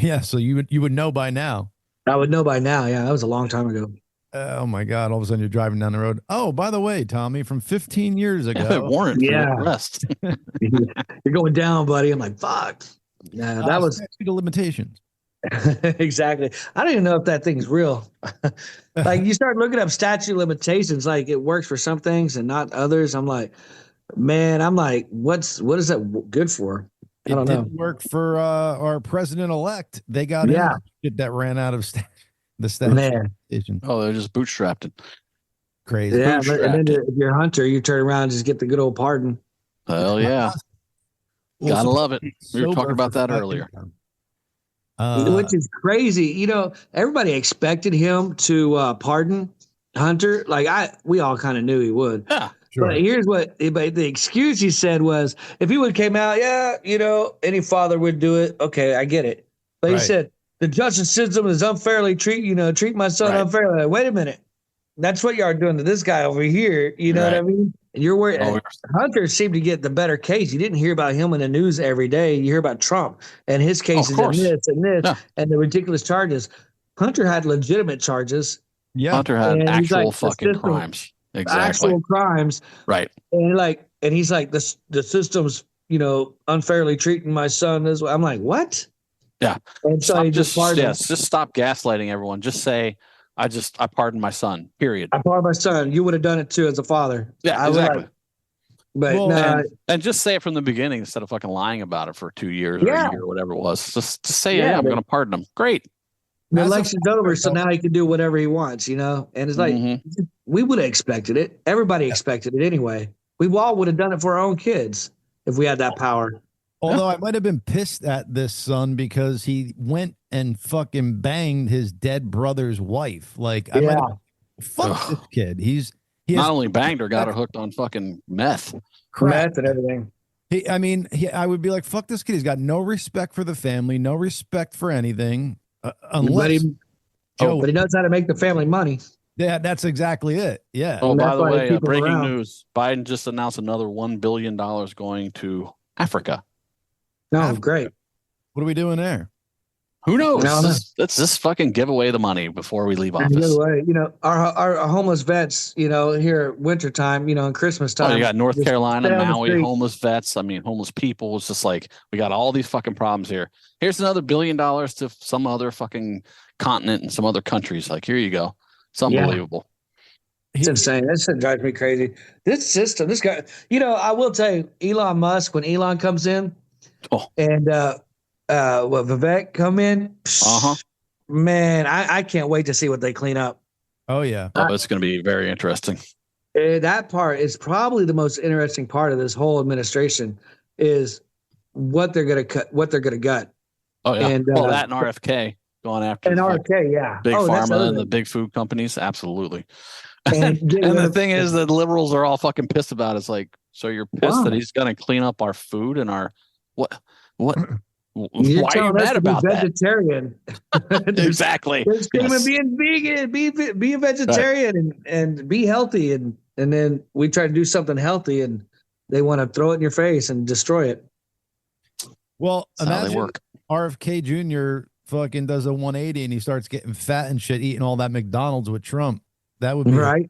Yeah, so you would know by now. I would know by now. Yeah, that was a long time ago. Oh my God! All of a sudden you're driving down the road. Oh, by the way, Tommy, from 15 years ago, warrant for the arrest. You're going down, buddy. I'm like, fuck. Yeah, that was statute of limitations. Exactly. I don't even know if that thing's real. Like, you start looking up statute of limitations, like it works for some things and not others. I'm like, man, what is that good for? I don't know. It didn't work for our president-elect. They got shit that ran out of the statute of limitations. Oh, they're just bootstrapped it. Crazy. Yeah, and then if you're a hunter, you turn around and just get the good old pardon. Hell yeah. Gotta love it. We were talking about that earlier. Which is crazy. Everybody expected him to pardon Hunter. Like we all kind of knew he would. Yeah, sure. But here's but the excuse he said was, if he would have came out, any father would do it. Okay, I get it. But he said the justice system is unfairly treat my son unfairly. Like, wait a minute. That's what you are doing to this guy over here. You know what I mean? And you're worried. Hunter seemed to get the better case. You didn't hear about him in the news every day. You hear about Trump and his cases and this and this and the ridiculous charges. Hunter had legitimate charges. Yeah. Hunter had actual fucking crimes. Exactly. Actual crimes. Right. And he's like, the system's, unfairly treating my son as well. I'm like, what? Yeah. And so just stop gaslighting everyone. Just say, I pardoned my son, period. I pardoned my son. You would have done it too as a father. Yeah, exactly. But and just say it from the beginning instead of fucking lying about it for 2 years or a year or whatever it was. Just say, I'm going to pardon him. Great. The election's over, so now he can do whatever he wants, And it's like, we would have expected it. Everybody expected it anyway. We all would have done it for our own kids if we had that power. Although I might have been pissed at this son because he went and fucking banged his dead brother's wife. Like, fuck this kid. He not only banged her, got her hooked on fucking meth. Meth and everything. I would be like, fuck this kid. He's got no respect for the family, no respect for anything. But he knows how to make the family money. Yeah, that's exactly it. Yeah. Oh, by the way, breaking news. Biden just announced another $1 billion going to Africa. Oh, great. What are we doing there? Who knows? Let's just fucking give away the money before we leave office. Our homeless vets, here wintertime, and Christmas time. Oh, you got North Carolina, Maui, homeless vets. Homeless people. It's just like, we got all these fucking problems here. Here's another $1 billion to some other fucking continent and some other countries. Like, here you go. It's unbelievable. It's insane. That shit drives me crazy. This system, this guy, I will tell you, Elon Musk, when Elon comes in, and Vivek come in, man, I can't wait to see what they clean up. Oh yeah, it's going to be very interesting. That part is probably the most interesting part of this whole administration is what they're going to cut, what they're going to gut. Oh yeah, and that and RFK going after RFK, big pharma and the big food companies, absolutly. And the thing is that liberals are all fucking pissed about it. It's like, so you're pissed that he's going to clean up our food and our what? You're why are you mad about vegetarian? Exactly. They're screaming, being vegan, be a vegetarian and be healthy. And then we try to do something healthy and they want to throw it in your face and destroy it. Well, imagine RFK Jr. fucking does a 180 and he starts getting fat and shit, eating all that McDonald's with Trump. That would be right.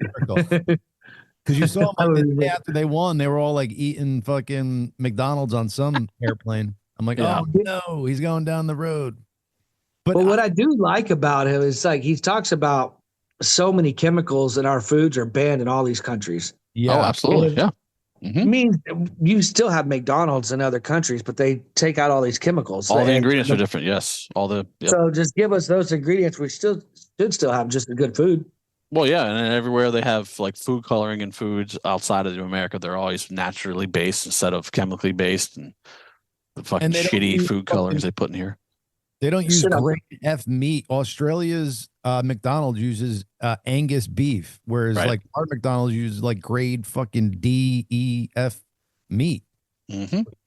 Because you saw them like the day after they won, they were all like eating fucking McDonald's on some airplane. I'm like, oh no, he's going down the road. But what I do like about him is like he talks about so many chemicals in our foods are banned in all these countries. Yeah, oh, absolutely. Yeah. I mean, you still have McDonald's in other countries, but they take out all these chemicals. All the ingredients are different. Yes. So just give us those ingredients. We should still have just a good food. Well, yeah. And everywhere they have like food coloring in foods outside of America, they're always naturally based instead of chemically based, and the fucking shitty food colorings they put in here. They don't use grade F meat. Australia's McDonald's uses Angus beef, whereas like our McDonald's uses like grade fucking D, E, F meat.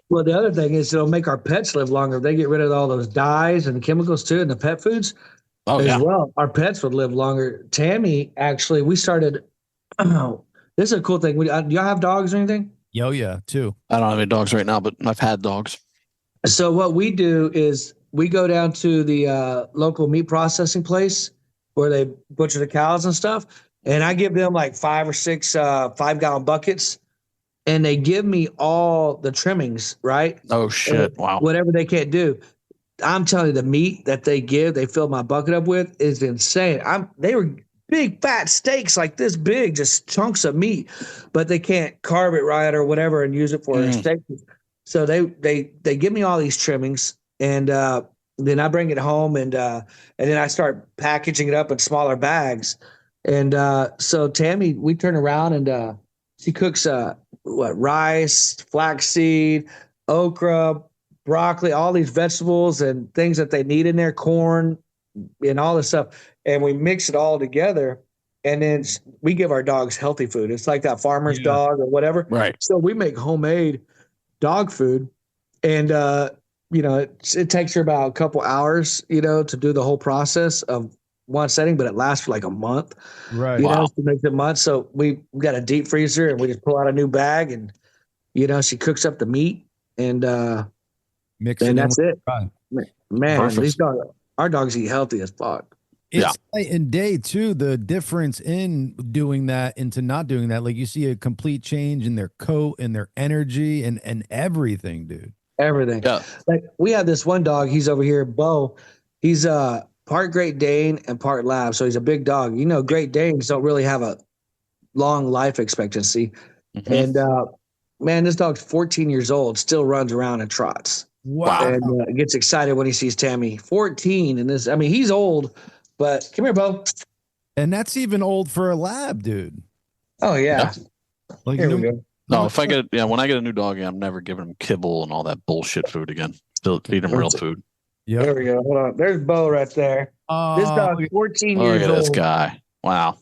Well, the other thing is it'll make our pets live longer. If they get rid of all those dyes and chemicals too, and the pet foods as well, our pets would live longer. Tami, actually, we started. This is a cool thing. Do y'all have dogs or anything? Yo, yeah, too. I don't have any dogs right now, but I've had dogs. So what we do is we go down to the local meat processing place where they butcher the cows and stuff. And I give them like 5 or 6 5-gallon buckets, and they give me all the trimmings, right? Oh, shit. Wow. Whatever they can't do. I'm telling you, the meat that they fill my bucket up with is insane. They were big, fat steaks like this big, just chunks of meat, but they can't carve it right or whatever and use it for their steak. So they give me all these trimmings. And then I bring it home, and then I start packaging it up in smaller bags. And so Tami, we turn around and she cooks rice, flaxseed, okra, broccoli, all these vegetables and things that they need in there, corn, and all this stuff. And we mix it all together. And then we give our dogs healthy food. It's like that farmer's dog or whatever. Right. So we make homemade dog food, and it takes her about a couple hours, to do the whole process of one setting, but it lasts for like a month. Right. To make the month. So we got a deep freezer, and we just pull out a new bag, and she cooks up the meat and mix it. And that's it. Fry. Man, Perfect. our dogs eat healthy as fuck. It's night and day too. The difference in doing that into not doing that, like you see a complete change in their coat and their energy and everything, dude. Everything. Yeah. Like we have this one dog. He's over here, Bo. He's part Great Dane and part Lab, so he's a big dog. Great Danes don't really have a long life expectancy, and man, this dog's 14 years old, still runs around and trots. Wow. And gets excited when he sees Tami. 14, and this. I mean, he's old. But come here, Bo. And that's even old for a lab, dude. Oh, yeah. Like, here we go. No, when I get a new dog, I'm never giving him kibble and all that bullshit food again. Still feed him real food. Yeah. There we go. Hold on. There's Bo right there. This dog's 14 years old. Look at this guy. Wow.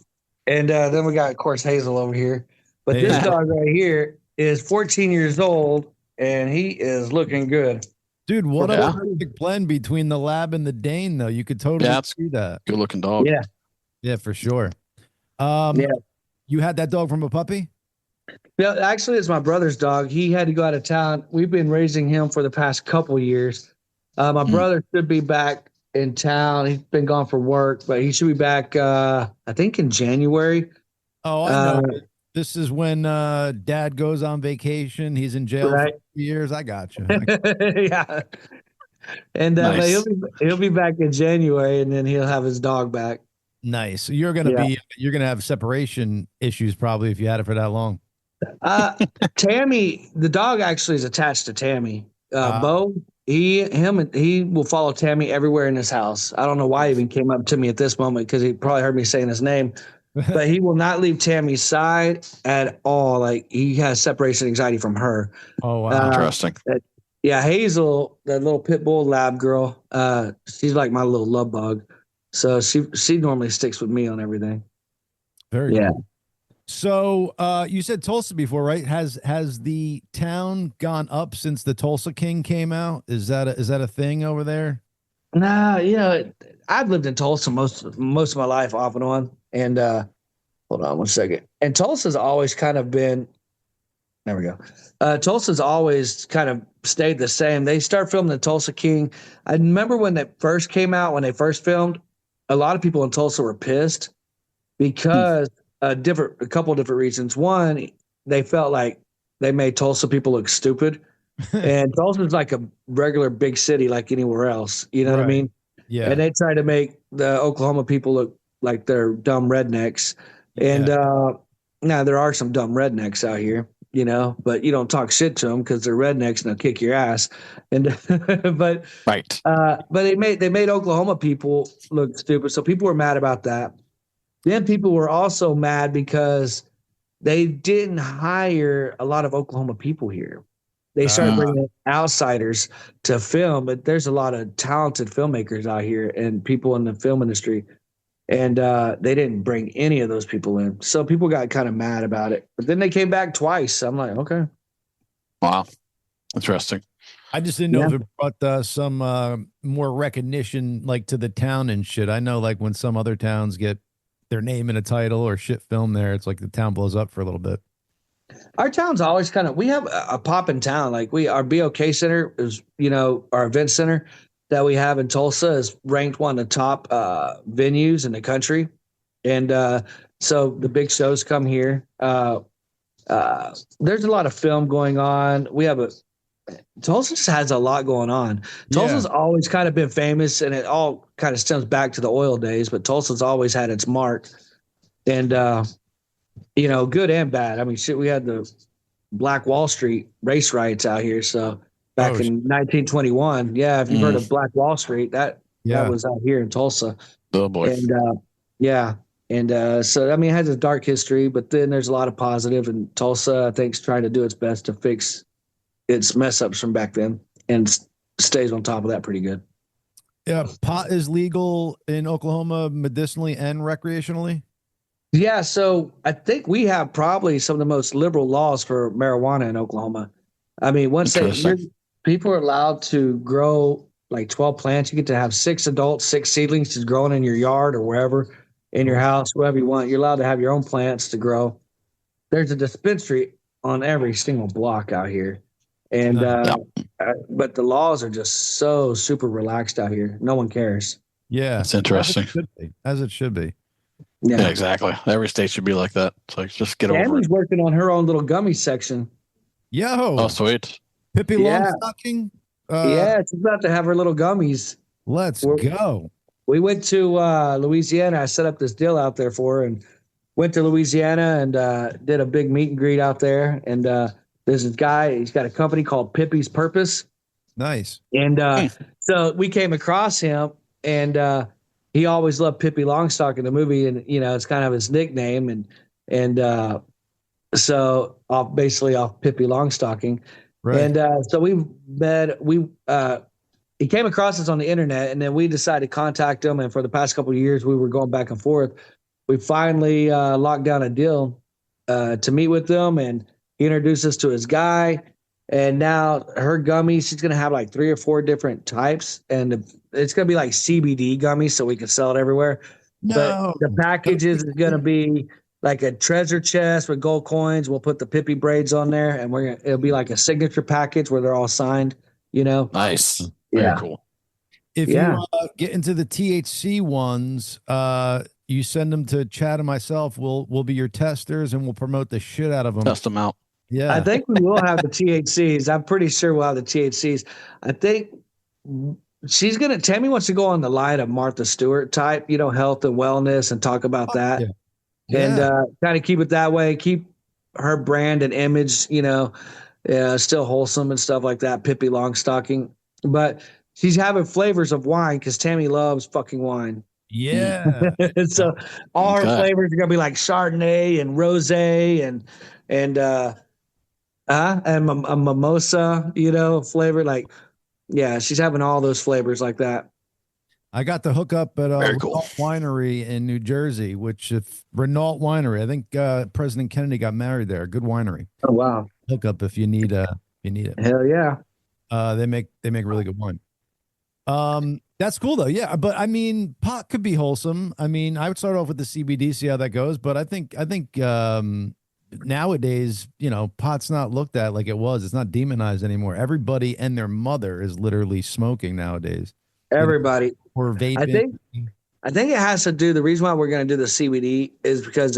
And then we got, of course, Hazel over here. But this dog right here is 14 years old, and he is looking good. Dude, what a perfect blend between the Lab and the Dane, though. You could totally see that. Good looking dog. Yeah. Yeah, for sure. You had that dog from a puppy? Yeah, actually, it's my brother's dog. He had to go out of town. We've been raising him for the past couple years. My brother should be back in town. He's been gone for work, but he should be back, I think, in January. Oh, I know. This is when Dad goes on vacation. He's in jail for 2 years. I got you. Yeah. And Nice. he'll be back in January, and then he'll have his dog back. Nice. So you're gonna have separation issues probably if you had it for that long. Tami, the dog actually is attached to Tami. Bo, he will follow Tami everywhere in his house. I don't know why he even came up to me at this moment, because he probably heard me saying his name. But he will not leave Tami's side at all. Like, he has separation anxiety from her. Oh, wow. Interesting. Yeah, Hazel, that little pit bull lab girl, she's like my little love bug. So she normally sticks with me on everything. Very good. So you said Tulsa before, right? Has the town gone up since the Tulsa King came out? Is that a thing over there? Nah, I've lived in Tulsa most of my life, off and on. And hold on one second. And Tulsa's always kind of been. There we go. Tulsa's always kind of stayed the same. They start filming the Tulsa King. I remember when they first came out, when they first filmed, a lot of people in Tulsa were pissed because a couple different reasons. One, they felt like they made Tulsa people look stupid, and Tulsa's like a regular big city like anywhere else. You know what I mean? Yeah. And they try to make the Oklahoma people look like they're dumb rednecks. And now there are some dumb rednecks out here, you know, but you don't talk shit to them because they're rednecks and they'll kick your ass. And but they made Oklahoma people look stupid, so people were mad about that. Then people were also mad because they didn't hire a lot of Oklahoma people here. They started bringing outsiders to film, but there's a lot of talented filmmakers out here and people in the film industry. And they didn't bring any of those people in. So people got kind of mad about it. But then they came back twice. I'm like, okay. Wow. Interesting. I just didn't know if it brought some more recognition like to the town and shit. I know like when some other towns get their name in a title or shit film there, it's like the town blows up for a little bit. Our town's always kind of, we have a pop in town. Like our BOK Center is, you know, our event center that we have in Tulsa is ranked one of the top venues in the country. And so the big shows come here. There's a lot of film going on. Tulsa just has a lot going on. Tulsa's always kind of been famous, and it all kind of stems back to the oil days, but Tulsa's always had its mark. And, you know, good and bad. I mean, shit, we had the Black Wall Street race riots out here. So back in 1921, if you've heard of Black Wall Street, that was out here in Tulsa. Oh boy. And so I mean, it has a dark history, but then there's a lot of positive. And Tulsa, I think, is trying to do its best to fix its mess ups from back then, and stays on top of that pretty good. Yeah, pot is legal in Oklahoma medicinally and recreationally. Yeah, so I think we have probably some of the most liberal laws for marijuana in Oklahoma. I mean, people are allowed to grow like 12 plants. You get to have 6 adults, 6 seedlings just growing in your yard or wherever, in your house, wherever you want. You're allowed to have your own plants to grow. There's a dispensary on every single block out here. And but the laws are just so super relaxed out here. No one cares. Yeah, it's interesting. As it should be. Yeah, exactly. Every state should be like that. It's like just get over it. Tammy's working on her own little gummy section. Oh, sweet. Pippi Longstocking. She's about to have her little gummies. Let's go. We went to Louisiana. I set up this deal out there for her and went to Louisiana and did a big meet and greet out there. And there's this guy, he's got a company called Pippi's Purpose. Nice. And so we came across him, and he always loved Pippi Longstocking, the movie, and you know, it's kind of his nickname. And so off Pippi Longstocking. Right. And so we met. He came across us on the internet, and then we decided to contact him. And for the past couple of years, we were going back and forth. We finally locked down a deal to meet with them, and he introduced us to his guy. And now her gummies, she's going to have like 3 or 4 different types, and it's going to be like CBD gummies, so we can sell it everywhere. No. But the packages is going to be like a treasure chest with gold coins. We'll put the Pippi braids on there, and it'll be like a signature package where they're all signed. You know, nice, very cool. If you get into the THC ones, you send them to Chad and myself. We'll be your testers, and we'll promote the shit out of them. Test them out. Yeah, I think we will have the THCs. I'm pretty sure we'll have the THCs. I think Tammy wants to go on the line of Martha Stewart type, you know, health and wellness, and talk about that. And kind of keep it that way, keep her brand and image, you know, still wholesome and stuff like that. Pippi Longstocking, but she's having flavors of wine because Tammy loves fucking wine. Yeah. And so all her flavors are gonna be like Chardonnay and rosé and a mimosa, you know, flavor. Like, yeah, she's having all those flavors like that. I got the hookup at Renault Winery in New Jersey, Renault Winery. I think President Kennedy got married there. Good winery. Oh wow. Hookup if you need it. Hell yeah. They make really good wine. That's cool though. Yeah, but I mean, pot could be wholesome. I mean, I would start off with the CBD, see how that goes. But I think nowadays, you know, pot's not looked at like it was. It's not demonized anymore. Everybody and their mother is literally smoking nowadays. Everybody. Or vaping. I think it has to do. The reason why we're going to do the CBD is because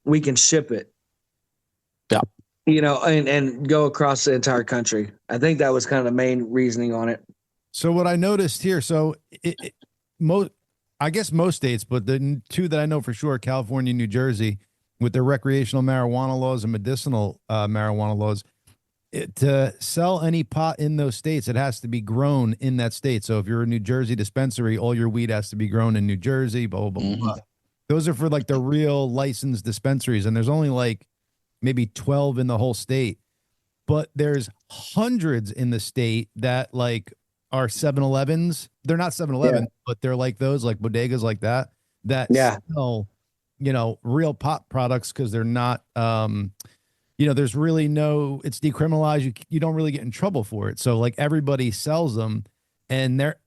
we can ship it. Yeah. You know, and go across the entire country. I think that was kind of the main reasoning on it. So what I noticed here, so I guess most states, but the two that I know for sure, California, New Jersey, with their recreational marijuana laws and medicinal marijuana laws, to sell any pot in those states, it has to be grown in that state. So if you're a New Jersey dispensary, all your weed has to be grown in New Jersey, blah, blah, blah, blah. Those are for like the real licensed dispensaries. And there's only like maybe 12 in the whole state, but there's hundreds in the state that like are 7-Elevens. They're not 7-Eleven, but they're like those, like bodegas like that sell, you know, real pot products because they're not, you know, there's really no, it's decriminalized. You don't really get in trouble for it. So like everybody sells them, and they're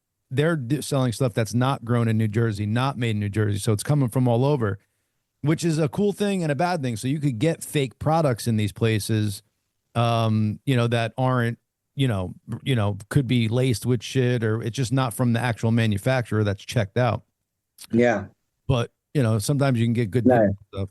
selling stuff that's not grown in New Jersey, not made in New Jersey. So it's coming from all over, which is a cool thing and a bad thing. So you could get fake products in these places, you know, that aren't, you know, could be laced with shit, or it's just not from the actual manufacturer that's checked out. Yeah. But, you know, sometimes you can get good stuff.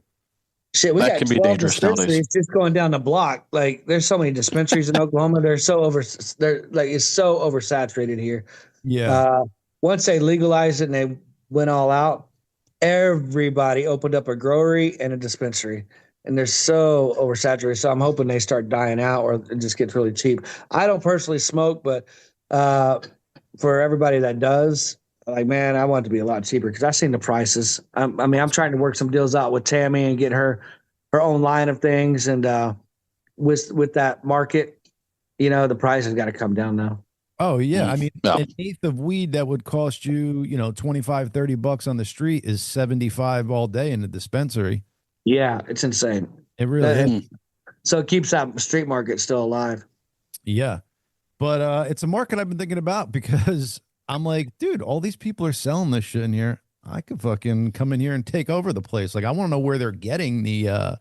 Shit, we That got can be 12 dangerous dispensaries nowadays. just going down the block. Like, there's so many dispensaries in Oklahoma. They're like, it's so oversaturated here. Yeah. Once they legalized it and they went all out, everybody opened up a growery and a dispensary, and they're so oversaturated. So I'm hoping they start dying out, or it just gets really cheap. I don't personally smoke, but for everybody that does, like, man, I want it to be a lot cheaper because I've seen the prices. I mean, I'm trying to work some deals out with Tami and get her own line of things. And with that market, you know, the price has got to come down now. Oh, yeah. I mean, an eighth of weed that would cost you, you know, $25-$30 on the street is $75 all day in the dispensary. Yeah, it's insane. It really is. So it keeps that street market still alive. Yeah. But it's a market I've been thinking about because I'm like, dude, all these people are selling this shit in here. I could fucking come in here and take over the place. Like, I want to know where they're getting the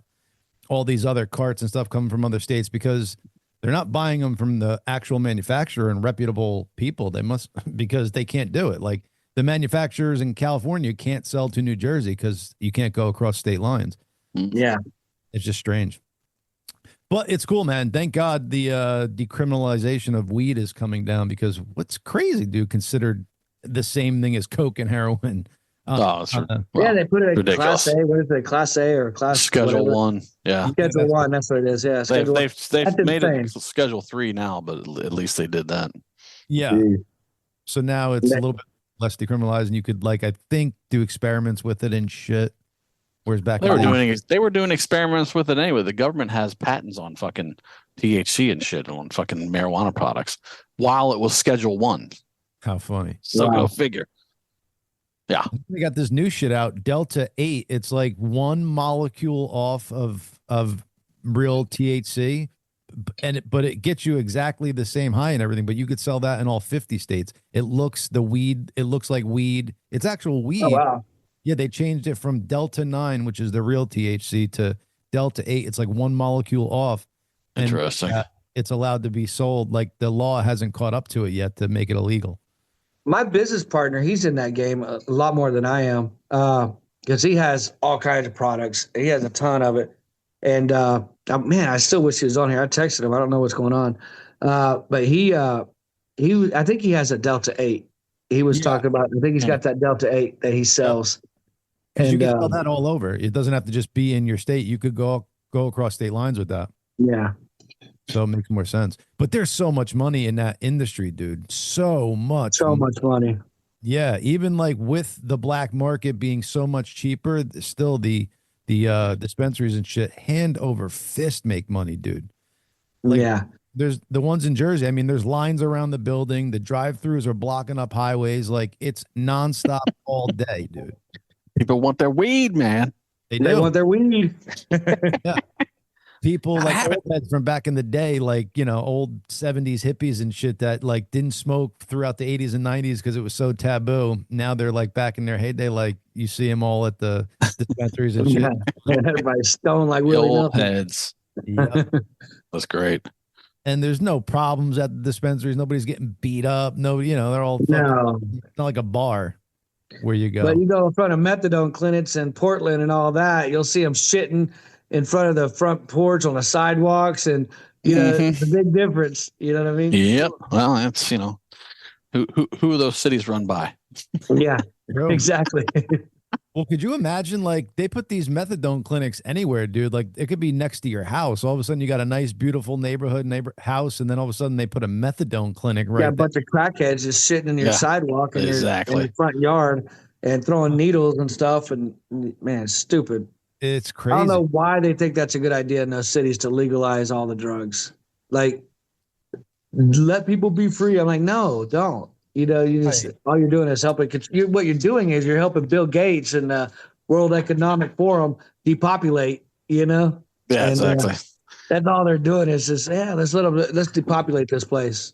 all these other carts and stuff coming from other states, because they're not buying them from the actual manufacturer and reputable people. They must, because they can't do it. Like, the manufacturers in California can't sell to New Jersey because you can't go across state lines. Yeah. It's just strange. But it's cool, man. Thank God the decriminalization of weed is coming down, because what's crazy, dude, considered the same thing as coke and heroin. Yeah, they put it in Class A. What is it? Class A or Class Schedule 1. Yeah. Schedule 1. That's what it is. Yeah. They've made it Schedule 3 now, but at least they did that. Yeah. So now it's a little bit less decriminalized, and you could, like, I think, do experiments with it and shit. Whereas back they were doing experiments with it anyway. The government has patents on fucking THC and shit, on fucking marijuana products while it was Schedule 1. How funny. So go figure. Yeah. They got this new shit out, Delta 8. It's like one molecule off of real THC, but it gets you exactly the same high and everything, but you could sell that in all 50 states. It looks like weed. It's actual weed. Oh, wow. Yeah, they changed it from Delta 9, which is the real THC, to Delta 8. It's like one molecule off. Interesting. It's allowed to be sold. Like, the law hasn't caught up to it yet to make it illegal. My business partner, he's in that game a lot more than I am, because he has all kinds of products. He has a ton of it. And, man, I still wish he was on here. I texted him. I don't know what's going on. But I think he has a Delta 8. He was talking about, I think he's got that Delta 8 that he sells. And you can sell that all over. It doesn't have to just be in your state. You could go across state lines with that. Yeah. So it makes more sense. But there's so much money in that industry, dude. So much money. Yeah. Even like with the black market being so much cheaper, still the dispensaries and shit hand over fist make money, dude. Like, yeah. There's the ones in Jersey. I mean, there's lines around the building. The drive-throughs are blocking up highways. Like, it's nonstop all day, dude. People want their weed, man. They want their weed. Yeah. People like old heads from back in the day, like, you know, old 70s hippies and shit that like didn't smoke throughout the 80s and 90s because it was so taboo. Now they're like back in their heyday. Like, you see them all at the dispensaries and shit. Yeah. Everybody's stoned like Willie old Nelson. heads. Yeah. That's great. And there's no problems at the dispensaries. Nobody's getting beat up. No, you know, they're all fucking, No. it's not like a bar. where you go. But you go in front of methadone clinics in Portland and all that, you'll see them shitting in front of the front porch on the sidewalks, and it's a big difference. You know what I mean? Yep. Well, that's who are those cities run by? Yeah, exactly. Well, could you imagine, like, they put these methadone clinics anywhere, dude? Like, it could be next to your house. All of a sudden, you got a nice, beautiful house, and then all of a sudden, they put a methadone clinic right there. Yeah, a bunch of crackheads just sitting in your sidewalk in your front yard and throwing needles and stuff. And man, it's stupid. It's crazy. I don't know why they think that's a good idea in those cities to legalize all the drugs. Like, let people be free. I'm like, no, don't. All you're doing is helping. What you're doing is you're helping Bill Gates and the World Economic Forum depopulate. Yeah, exactly. That's all they're doing is just let's depopulate this place.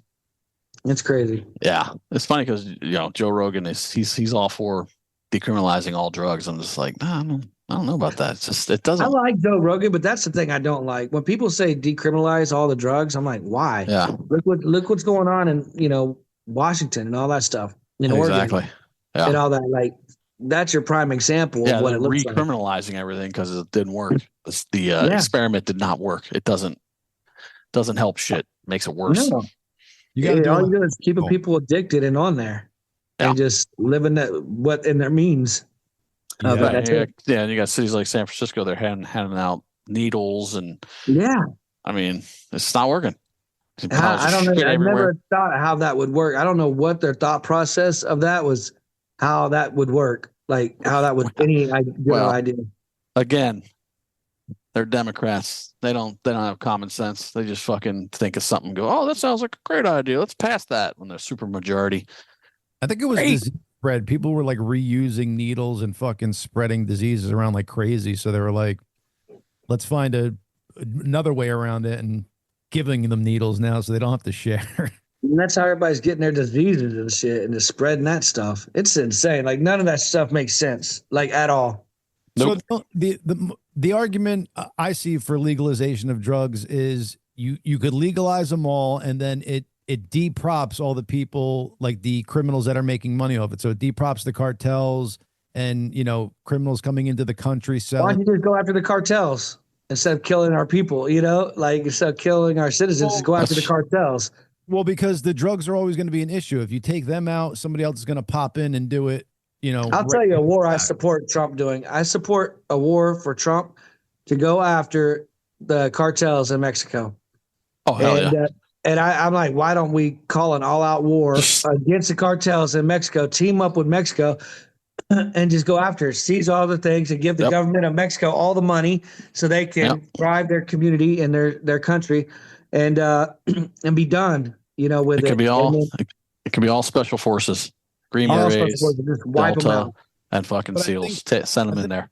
It's crazy. Yeah, it's funny because Joe Rogan he's all for decriminalizing all drugs. I'm just like, I don't know about that. It's just it doesn't. I like Joe Rogan, but that's the thing I don't like. When people say decriminalize all the drugs, I'm like, why? Yeah. Look what's going on in Washington and all that the Oregon and all that. Like, that's your prime example of what it looks like. Recriminalizing everything because it didn't work. The experiment did not work. It doesn't help shit. Makes it worse. No. All you do is keeping people addicted and on there, and just living what in their means. And you got cities like San Francisco. They're handing out needles and I mean, it's not working. I don't know. I never thought how that would work. I don't know what their thought process of that was, how that would work, like how that would idea. Again, they're Democrats. They don't have common sense. They just fucking think of something and go, oh, that sounds like a great idea. Let's pass that when they're super majority. I think it was disease spread. People were like reusing needles and fucking spreading diseases around like crazy. So they were like, let's find another way around it and giving them needles now so they don't have to share. And that's how everybody's getting their diseases and shit and just spreading that stuff. It's insane. Like, none of that stuff makes sense, like, at all. Nope. So the argument I see for legalization of drugs is you could legalize them all, and then it deprops all the people, like the criminals that are making money off it. So it deprops the cartels and criminals coming into the country selling. Why don't you just go after the cartels instead of killing our people? Like, instead of killing our citizens, just go after the cartels. Well, because the drugs are always going to be an issue. If you take them out, somebody else is going to pop in and do it. I'll tell you a war I support Trump doing. I support a war for Trump to go after the cartels in Mexico. Oh, hell yeah. And I'm like, why don't we call an all-out war against the cartels in Mexico, team up with Mexico, and just go after it, seize all the things, and give the government of Mexico all the money so they can drive their community and their country, and be done. With it. It could be all special forces, Green Berets, just wipe them out, and fucking SEALs. Send them in there.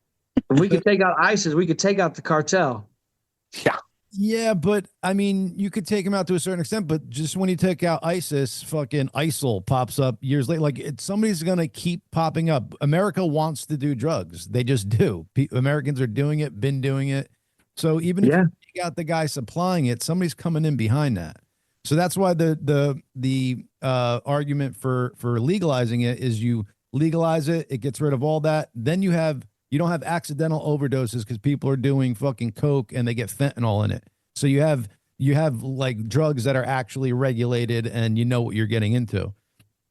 If we could take out ISIS, we could take out the cartel. Yeah, but I mean, you could take them out to a certain extent, but just when you take out ISIS, fucking ISIL pops up years later. Like, somebody's going to keep popping up. America wants to do drugs. They just do. Americans are doing it, been doing it. So even if you take out the guy supplying it, somebody's coming in behind that. So that's why the argument for legalizing it is you legalize it, it gets rid of all that. Then you don't have accidental overdoses because people are doing fucking coke and they get fentanyl in it. So you have like drugs that are actually regulated and you know what you're getting into.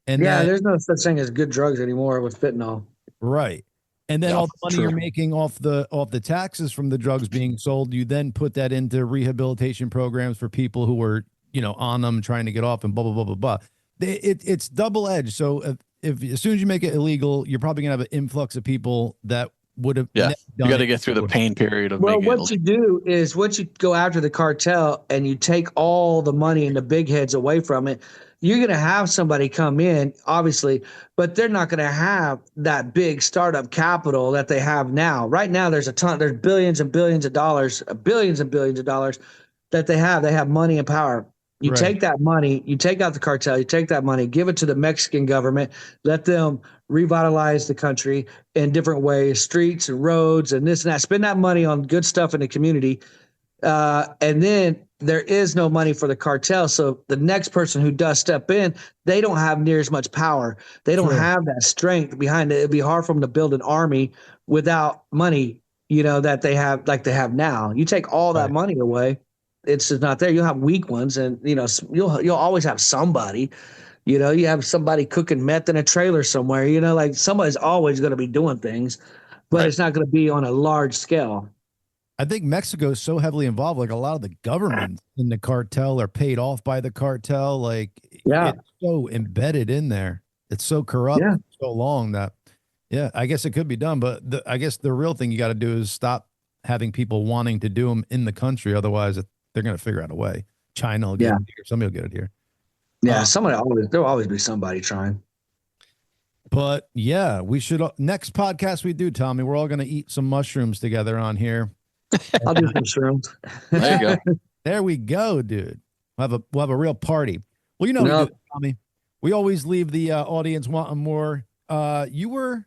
And there's no such thing as good drugs anymore with fentanyl. Right. And then all the money you're making off the taxes from the drugs being sold, you then put that into rehabilitation programs for people who are, on them trying to get off and blah, blah, blah, blah, blah. It's double-edged. So if as soon as you make it illegal, you're probably going to have an influx of people that would have you got to get through the pain period of what you do is once you go after the cartel and you take all the money and the big heads away from it, you're going to have somebody come in, obviously, but they're not going to have that big startup capital that they have now. Right now, there's billions and billions of dollars that they have. They have money and power. You take that money, you take out the cartel, you take that money, give it to the Mexican government, let them revitalize the country in different ways, streets and roads and this and that. Spend that money on good stuff in the community. And then there is no money for the cartel. So the next person who does step in, they don't have near as much power. They don't have that strength behind it. It'd be hard for them to build an army without money, that they have like they have now. You take all that money away, it's just not there. You'll have weak ones, and you'll always have somebody. You have somebody cooking meth in a trailer somewhere. Like somebody's always going to be doing things, but it's not going to be on a large scale. I think Mexico is so heavily involved. Like a lot of the governments in the cartel are paid off by the cartel. Like it's so embedded in there. It's so corrupt for so long that, I guess it could be done. But I guess the real thing you got to do is stop having people wanting to do them in the country. Otherwise, they're going to figure out a way. China will get it here. Somebody will get it here. Yeah, there'll always be somebody trying. But we should. Next podcast we do, Tommy, we're all going to eat some mushrooms together on here. I'll do some shrooms. There you go. There we go, dude. We'll have a real party. Well, we do, Tommy. We always leave the audience wanting more. You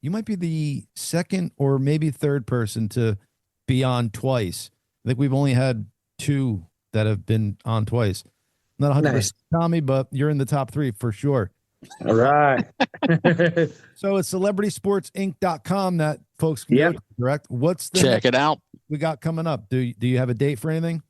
might be the second or maybe third person to be on twice. I think we've only had 2 that have been on twice. Not 100%, Tommy, but you're in the top 3 for sure. All right. So it's celebritysportsinc.com that folks can go to, correct? Check it out. We got coming up. Do you have a date for anything?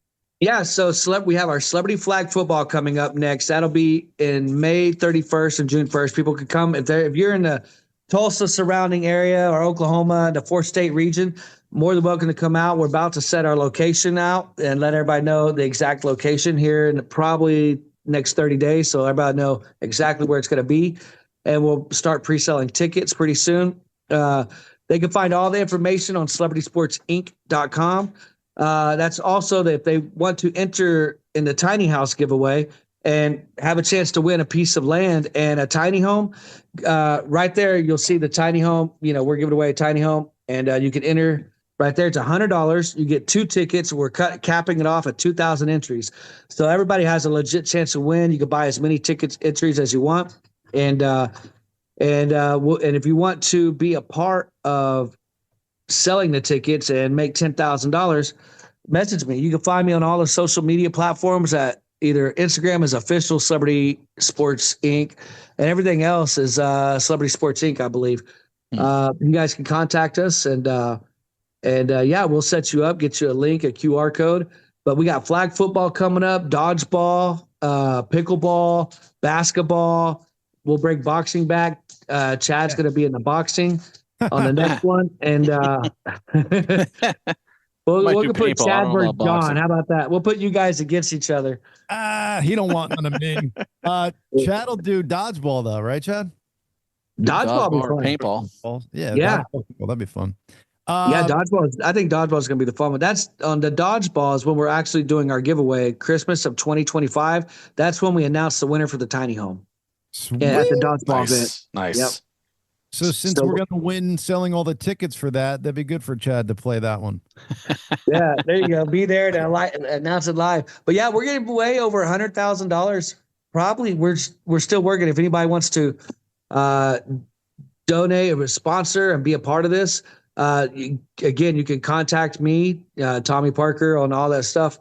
Yeah, so we have our celebrity flag football coming up next. That'll be in May 31st and June 1st. People can come if you're in the Tulsa surrounding area or Oklahoma, the 4-state region, more than welcome to come out. We're about to set our location out and let everybody know the exact location here in probably next 30 days. So everybody know exactly where it's going to be. And we'll start pre-selling tickets pretty soon. They can find all the information on celebritysportsinc.com. That's also that if they want to enter in the tiny house giveaway and have a chance to win a piece of land and a tiny home, right there, you'll see the tiny home. We're giving away a tiny home, and you can enter right there. It's $100. You get 2 tickets. We're capping it off at 2,000 entries. So everybody has a legit chance to win. You can buy as many entries as you want. And if you want to be a part of selling the tickets and make $10,000, message me. You can find me on all the social media platforms at either Instagram is official Celebrity Sports Inc. and everything else is Celebrity Sports Inc. I believe. You guys can contact us and we'll set you up, get you a link, a QR code. But we got flag football coming up, dodgeball, pickleball, basketball. We'll bring boxing back. Chad's going to be in the boxing on the next one. And we'll put Chad versus John. How about that? We'll put you guys against each other. He don't want none of me. Chad will do dodgeball though, right, Chad? Dodgeball will be fun. Paintball. Yeah. Well, that'd be fun. Dodgeball. I think dodgeball is going to be the fun one. That's on the dodgeball is when we're actually doing our giveaway, Christmas of 2025. That's when we announce the winner for the tiny home. Sweet. At the dodgeball event. Nice. Yep. So since we're going to win selling all the tickets for that'd be good for Chad to play that one. Yeah, there you go. Be there to announce it live. But yeah, we're getting way over $100,000. Probably we're still working. If anybody wants to donate or sponsor and be a part of this, you can contact me, Tommy Parker, on all that stuff.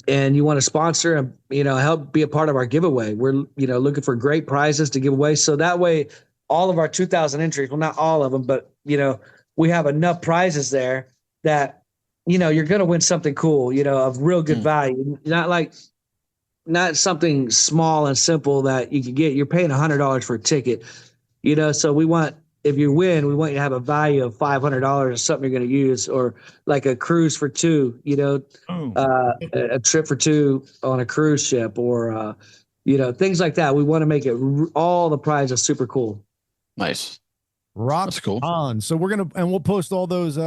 And you want to sponsor and help be a part of our giveaway. We're looking for great prizes to give away. So that way, all of our 2,000 entries, well, not all of them, but we have enough prizes there that you're going to win something cool, of real good value. Not something small and simple that you can get. You're paying $100 for a ticket, So we want. If you win, we want you to have a value of $500 or something you're going to use, or like a cruise for 2, a trip for 2 on a cruise ship, or things like that. We want to make it all the prizes super cool. Nice. That's cool. On. So we'll post all those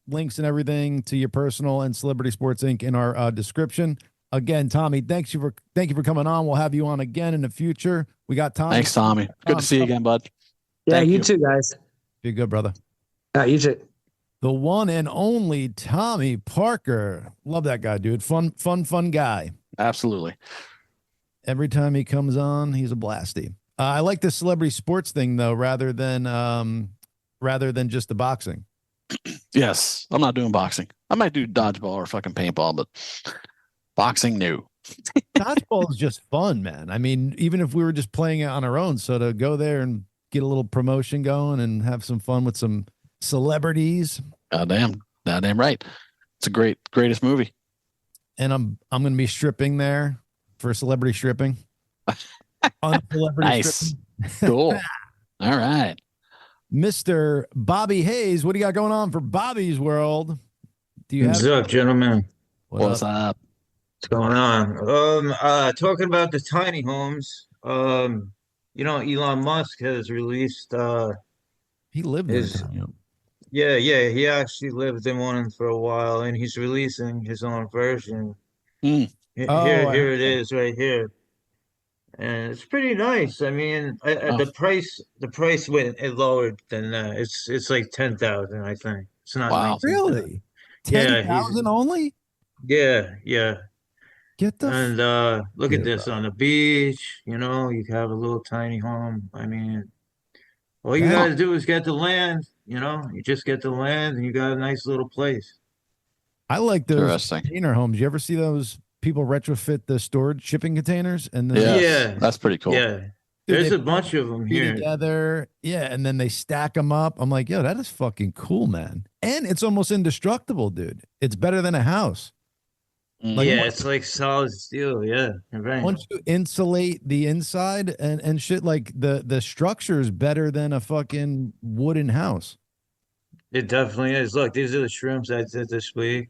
links and everything to your personal and Celebrity Sports Inc. in our description. Again, Tommy, thank you for coming on. We'll have you on again in the future. We got Tommy. Thanks, Tommy. Good to see you again, bud. Yeah, you too, guys. Be good, brother. You too. The one and only Tommy Parker. Love that guy, dude. Fun guy. Absolutely. Every time he comes on, he's a blasty. I like the celebrity sports thing though, rather than just the boxing. Yes, I'm not doing boxing. I might do dodgeball or fucking paintball, but boxing, no. Dodgeball is just fun, man. I mean, even if we were just playing it on our own, so to go there and get a little promotion going and have some fun with some celebrities. Goddamn right. It's a greatest movie. And I'm going to be stripping there for celebrity stripping. Nice. Cool. All right. Mr. Bobby Hayes, what do you got going on for Bobby's World? Do you What's up, gentlemen? What's up? What's going on? Talking about the tiny homes. Elon Musk has released he lived in a tiny home. Yeah, he actually lived in one for a while, and he's releasing his own version. Here it is right here. And it's pretty nice. I mean, the price went lowered than that. It's like 10,000, I think. It's not wow. Really? 10,000 only? Yeah. Get the and look at this on the beach. You have a little tiny home. I mean, all you gotta do is get the land. You just get the land, and you got a nice little place. I like those container homes. You ever see those? People retrofit the storage shipping containers, and then that's pretty cool. Yeah, there's a bunch of them here together. Yeah, and then they stack them up. I'm like, yo, that is fucking cool, man. And it's almost indestructible, dude. It's better than a house. It's like solid steel. Yeah, right. Once you insulate the inside and shit, like the structure is better than a fucking wooden house. It definitely is. Look, these are the shrooms I did this week.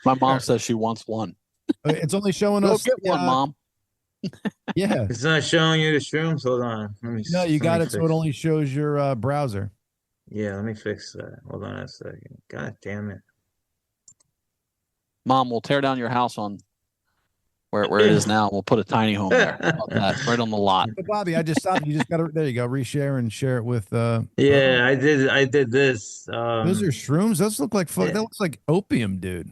My mom says she wants one. It's only showing us. Go get one, Mom. Yeah. It's not showing you the shrooms. Hold on. No, you got it. So it only shows your browser. Yeah, let me fix that. Hold on a second. God damn it. Mom, we'll tear down your house on where it is now. We'll put a tiny home there. Right on the lot. But Bobby, I just stopped. You just got to, there you go. Reshare and share it with. Yeah, I did this. Those are shrooms. Those look like that looks like opium, dude.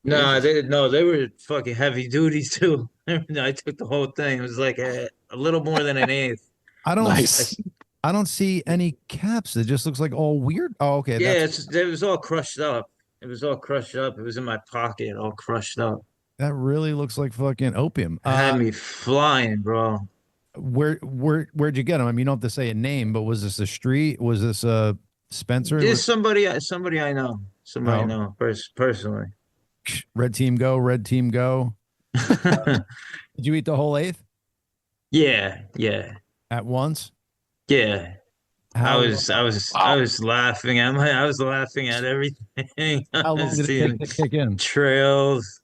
No, they were fucking heavy duty too. I took the whole thing. It was like a little more than an eighth. I don't see any caps. It just looks like all weird. Oh, okay. Yeah, it was all crushed up. It was all crushed up. It was in my pocket, all crushed up. That really looks like fucking opium. Had me flying, bro. Where'd you get them? I mean, you don't have to say a name, but was this a street? Was this a Spencer? This somebody I know. Somebody I know personally. Red team go. Did you eat the whole eighth? Yeah. At once? Yeah. I was laughing at everything. How long did it take to kick in? Trails.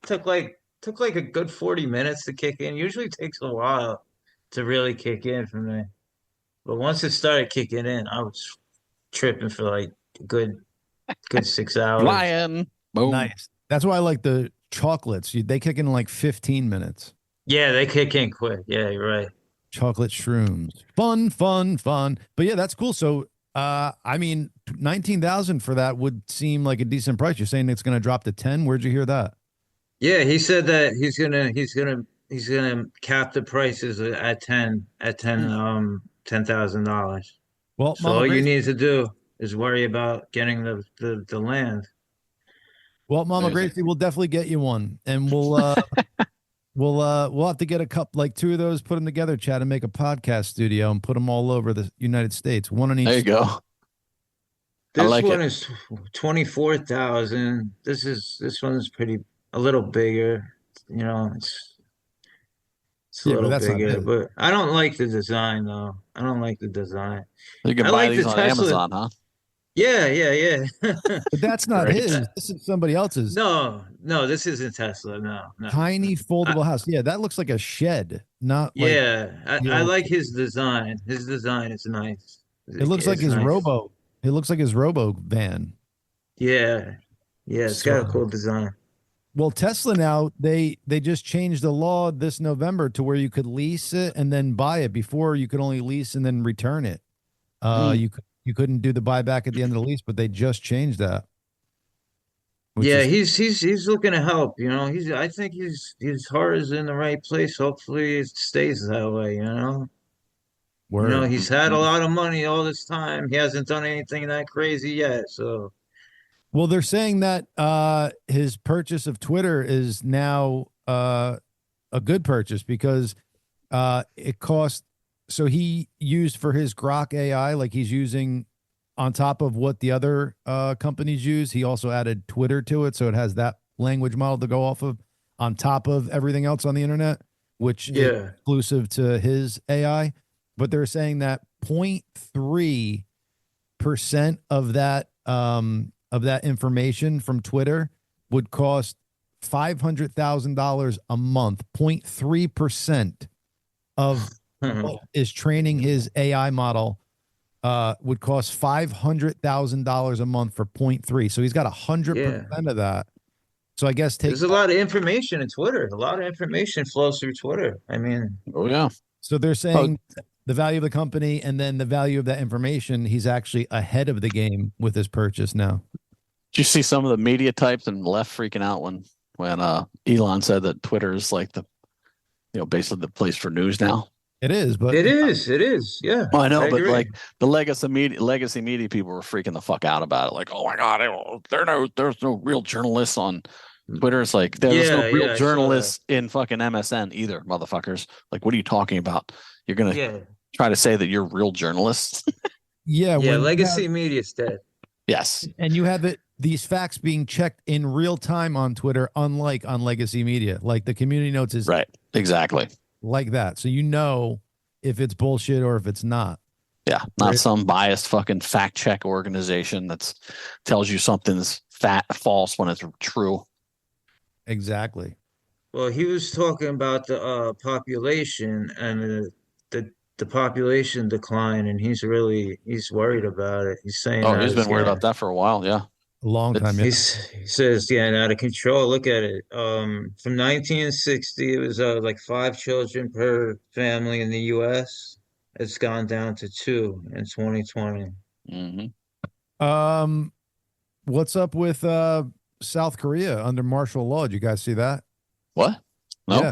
Took like a good 40 minutes to kick in. Usually takes a while to really kick in for me. But once it started kicking in, I was tripping for like a good 6 hours. Lion. Boom. Nice. That's why I like the chocolates. They kick in like 15 minutes. Yeah, they kick in quick. Yeah, you're right. Chocolate shrooms. Fun. But yeah, that's cool. So, I mean, 19,000 for that would seem like a decent price. You're saying it's going to drop to 10. Where'd you hear that? Yeah, he said that he's gonna cap the prices at $10,000. Well, so all you need to do is worry about getting the land. Well, Mama Gracey, we'll definitely get you one, and we'll have to get like two of those, put them together, Chad, and make a podcast studio and put them all over the United States. One on each. There you go. This one is 24,000. This one's a little bigger. It's a little bigger, but I don't like the design though. I don't like the design. You can buy these on Amazon, huh? Yeah. But that's not his. This is somebody else's. No, this isn't Tesla. No. Tiny foldable house. Yeah, that looks like a shed. Not. Yeah, I like his design. His design is nice. It looks like his Robo. It looks like his Robo van. Yeah. It's got a cool design. Well, Tesla now, they just changed the law this November to where you could lease it and then buy it. Before you could only lease and then return it. You couldn't do the buyback at the end of the lease, but they just changed that. Yeah, he's looking to help, I think his heart is in the right place. Hopefully it stays that way, You know, he's had a lot of money all this time. He hasn't done anything that crazy yet. So, well, they're saying that his purchase of Twitter is now a good purchase because it cost. So he used for his Grok AI, like he's using on top of what the other companies use. He also added Twitter to it, so it has that language model to go off of on top of everything else on the internet, which is exclusive to his AI. But they're saying that 0.3% of that information from Twitter would cost $500,000 a month. 0.3% of what is training his AI model would cost $500,000 a month for 0.3. So he's got 100% of that. So I guess there's a lot of information in Twitter. A lot of information flows through Twitter. I mean, so they're saying the value of the company and then the value of that information, he's actually ahead of the game with his purchase now. Did you see some of the media types and left freaking out when Elon said that Twitter is like basically the place for news now? It is, but it is. Yeah. Well, I know, but like the legacy media people were freaking the fuck out about it. Like, oh my God, there's no real journalists on Twitter. It's like there's no real journalists in fucking MSN either, motherfuckers. Like, what are you talking about? You're gonna try to say that you're real journalists? Yeah. Legacy media's dead. Yes, and you have these facts being checked in real time on Twitter, unlike on legacy media. Like the community notes is right, exactly. Like that. So you know if it's bullshit or if it's not. Yeah, not some biased fucking fact check organization that tells you something's false when it's true. Exactly. Well, he was talking about the population and the population decline, and he's worried about it. He's saying, he's been worried about that for a while. Yeah. A long time. He says, out of control. Look at it. From 1960, it was like 5 children per family in the U.S. It's gone down to 2 in 2020. Mm-hmm. What's up with South Korea under martial law? Did you guys see that? What? No. Yeah.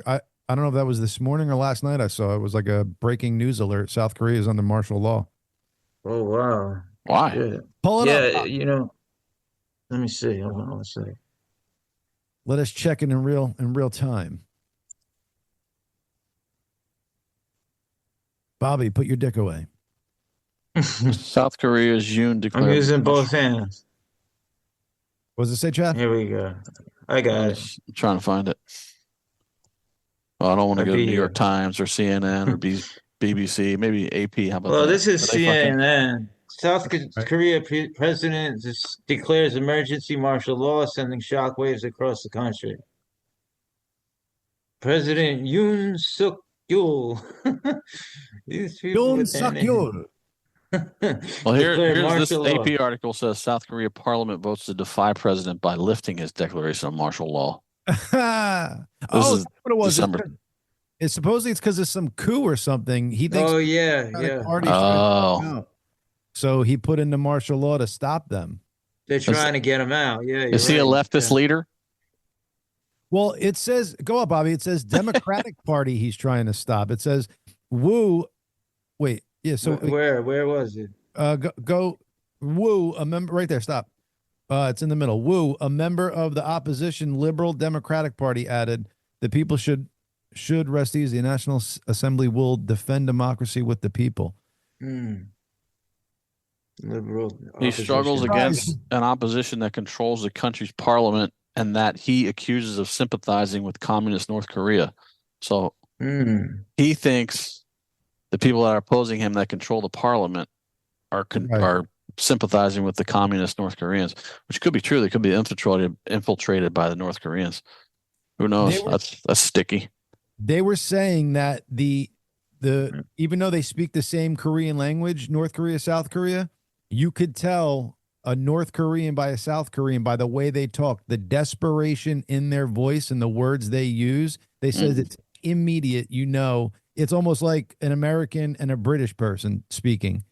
I don't know if that was this morning or last night. I saw it was like a breaking news alert. South Korea is under martial law. Oh wow. Why? Yeah. Pull it up. Let me see. Hold on a second. Let us check it in real time. Bobby, put your dick away. South Korea's Yoon declared. I'm using both hands. What does it say, Chad? Here we go. I got it. I'm trying to find it. Well, I don't want to go to New York Times or CNN or BBC, maybe AP. How about that? This is CNN. South Korea president declares emergency martial law, sending shockwaves across the country. President Yoon Suk Yeol. Yoon Suk Yeol. Well, here's this AP article says South Korea parliament votes to defy president by lifting his declaration of martial law. That's what it was. December. It's supposedly it's because of some coup or something. He thinks. Oh yeah. So he put into martial law to stop them. They're trying to get him out. Yeah. Is he a leftist leader? Well, it says, go up, Bobby. It says Democratic Party he's trying to stop. It says Wu. Wait. Yeah. So where was it? Go Wu, a member right there. Stop. It's in the middle. Wu, a member of the opposition Liberal Democratic Party, added the people should rest easy. The National Assembly will defend democracy with the people. Liberal. He struggles against an opposition that controls the country's parliament and that he accuses of sympathizing with communist North Korea. So he thinks the people that are opposing him that control the parliament are sympathizing with the communist North Koreans, which could be true. They could be infiltrated by the North Koreans. Who knows? That's sticky. They were saying that the even though they speak the same Korean language, North Korea, South Korea, you could tell a North Korean by a South Korean by the way they talk, the desperation in their voice and the words they use. They said it's immediate. It's almost like an American and a British person speaking.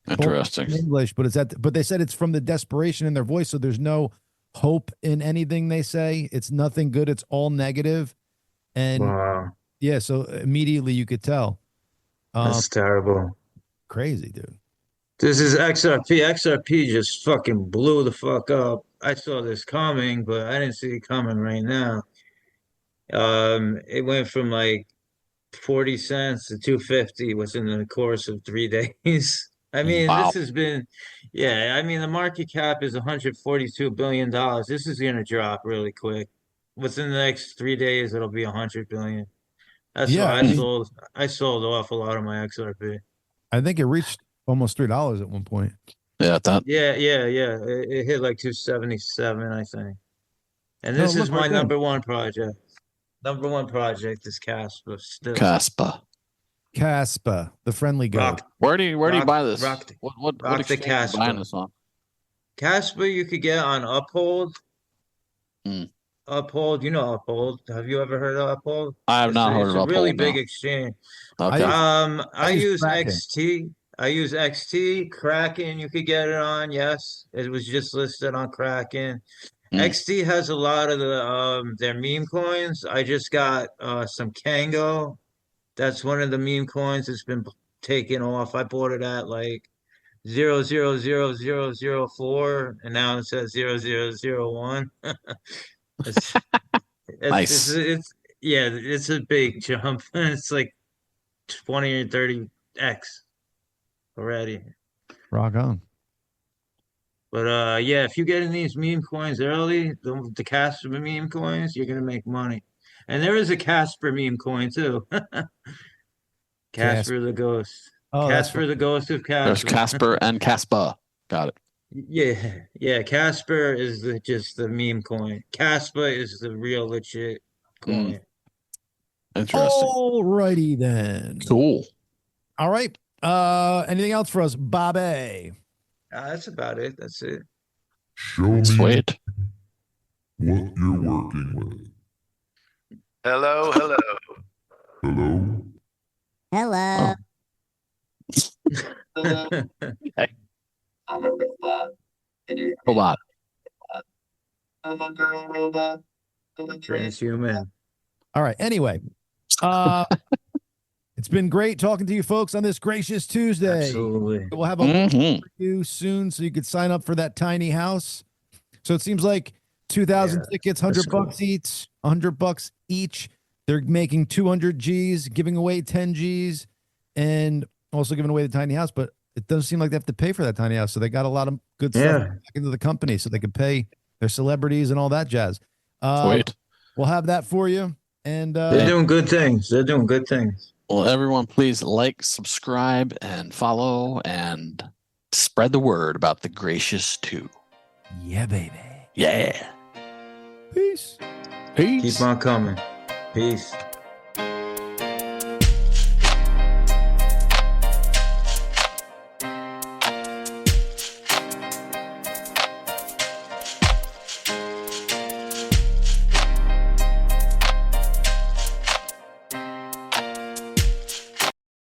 Interesting. English, but but they said it's from the desperation in their voice. So there's no hope in anything they say. It's nothing good. It's all negative. And so immediately you could tell. That's terrible. Crazy, dude. This is XRP. XRP just fucking blew the fuck up. I saw this coming, but I didn't see it coming right now. It went from like 40 cents to 250 within the course of 3 days. I mean, Wow. this has been, yeah, I mean, the market cap is $142 billion. This is going to drop really quick. Within the next 3 days, it'll be 100 billion. That's why I sold off a lot of my XRP. I think it reached almost $3 at one point. Yeah, Yeah. It hit like 277, I think. And this is my number one project. Number one project is Casper still. Caspa, the friendly goat. Where do you buy this? What the Casper. Buying this on? Casper you could get on Uphold. Uphold, you know Uphold. Have you ever heard of Uphold? I have not heard of Uphold. It's a really big exchange. Okay. I use XT. I use XT. Kraken, you could get it on. Yes, it was just listed on Kraken. XT has a lot of the their meme coins. I just got some Kango. That's one of the meme coins that's been taken off. I bought it at like 0.00004, and now it says 0.001. Nice. It's a big jump. It's like 20 or 30x already. Rock on. But yeah, if you get in these meme coins early, the Casper meme coins, you're gonna make money. And there is a Casper meme coin too. Casper the Ghost. Casper the Ghost of Casper. There's Casper and Caspa. Got it. Yeah. Casper is just the meme coin. Casper is the real legit coin. Interesting. Alrighty then. Cool. All right. Anything else for us, Bobby? That's about it. That's it. Show me Sweet. what you're working with. Hello. Hello? Hello. Okay. Robot. Transhuman. All right. Anyway, it's been great talking to you folks on this gracious Tuesday. Absolutely. We'll have a for you soon, so you could sign up for that tiny house. So it seems like 2,000 tickets, $100 each, $100 each. They're making 200 G's, giving away 10 G's, and also giving away the tiny house. But it doesn't seem like they have to pay for that tiny house. So they got a lot of good stuff back into the company, so they could pay their celebrities and all that jazz. Sweet. We'll have that for you. And they're doing good things. They're doing good things. Well, everyone, please like, subscribe, and follow, and spread the word about the Gracious 2. Yeah, baby. Yeah. Peace. Keep on coming. Peace.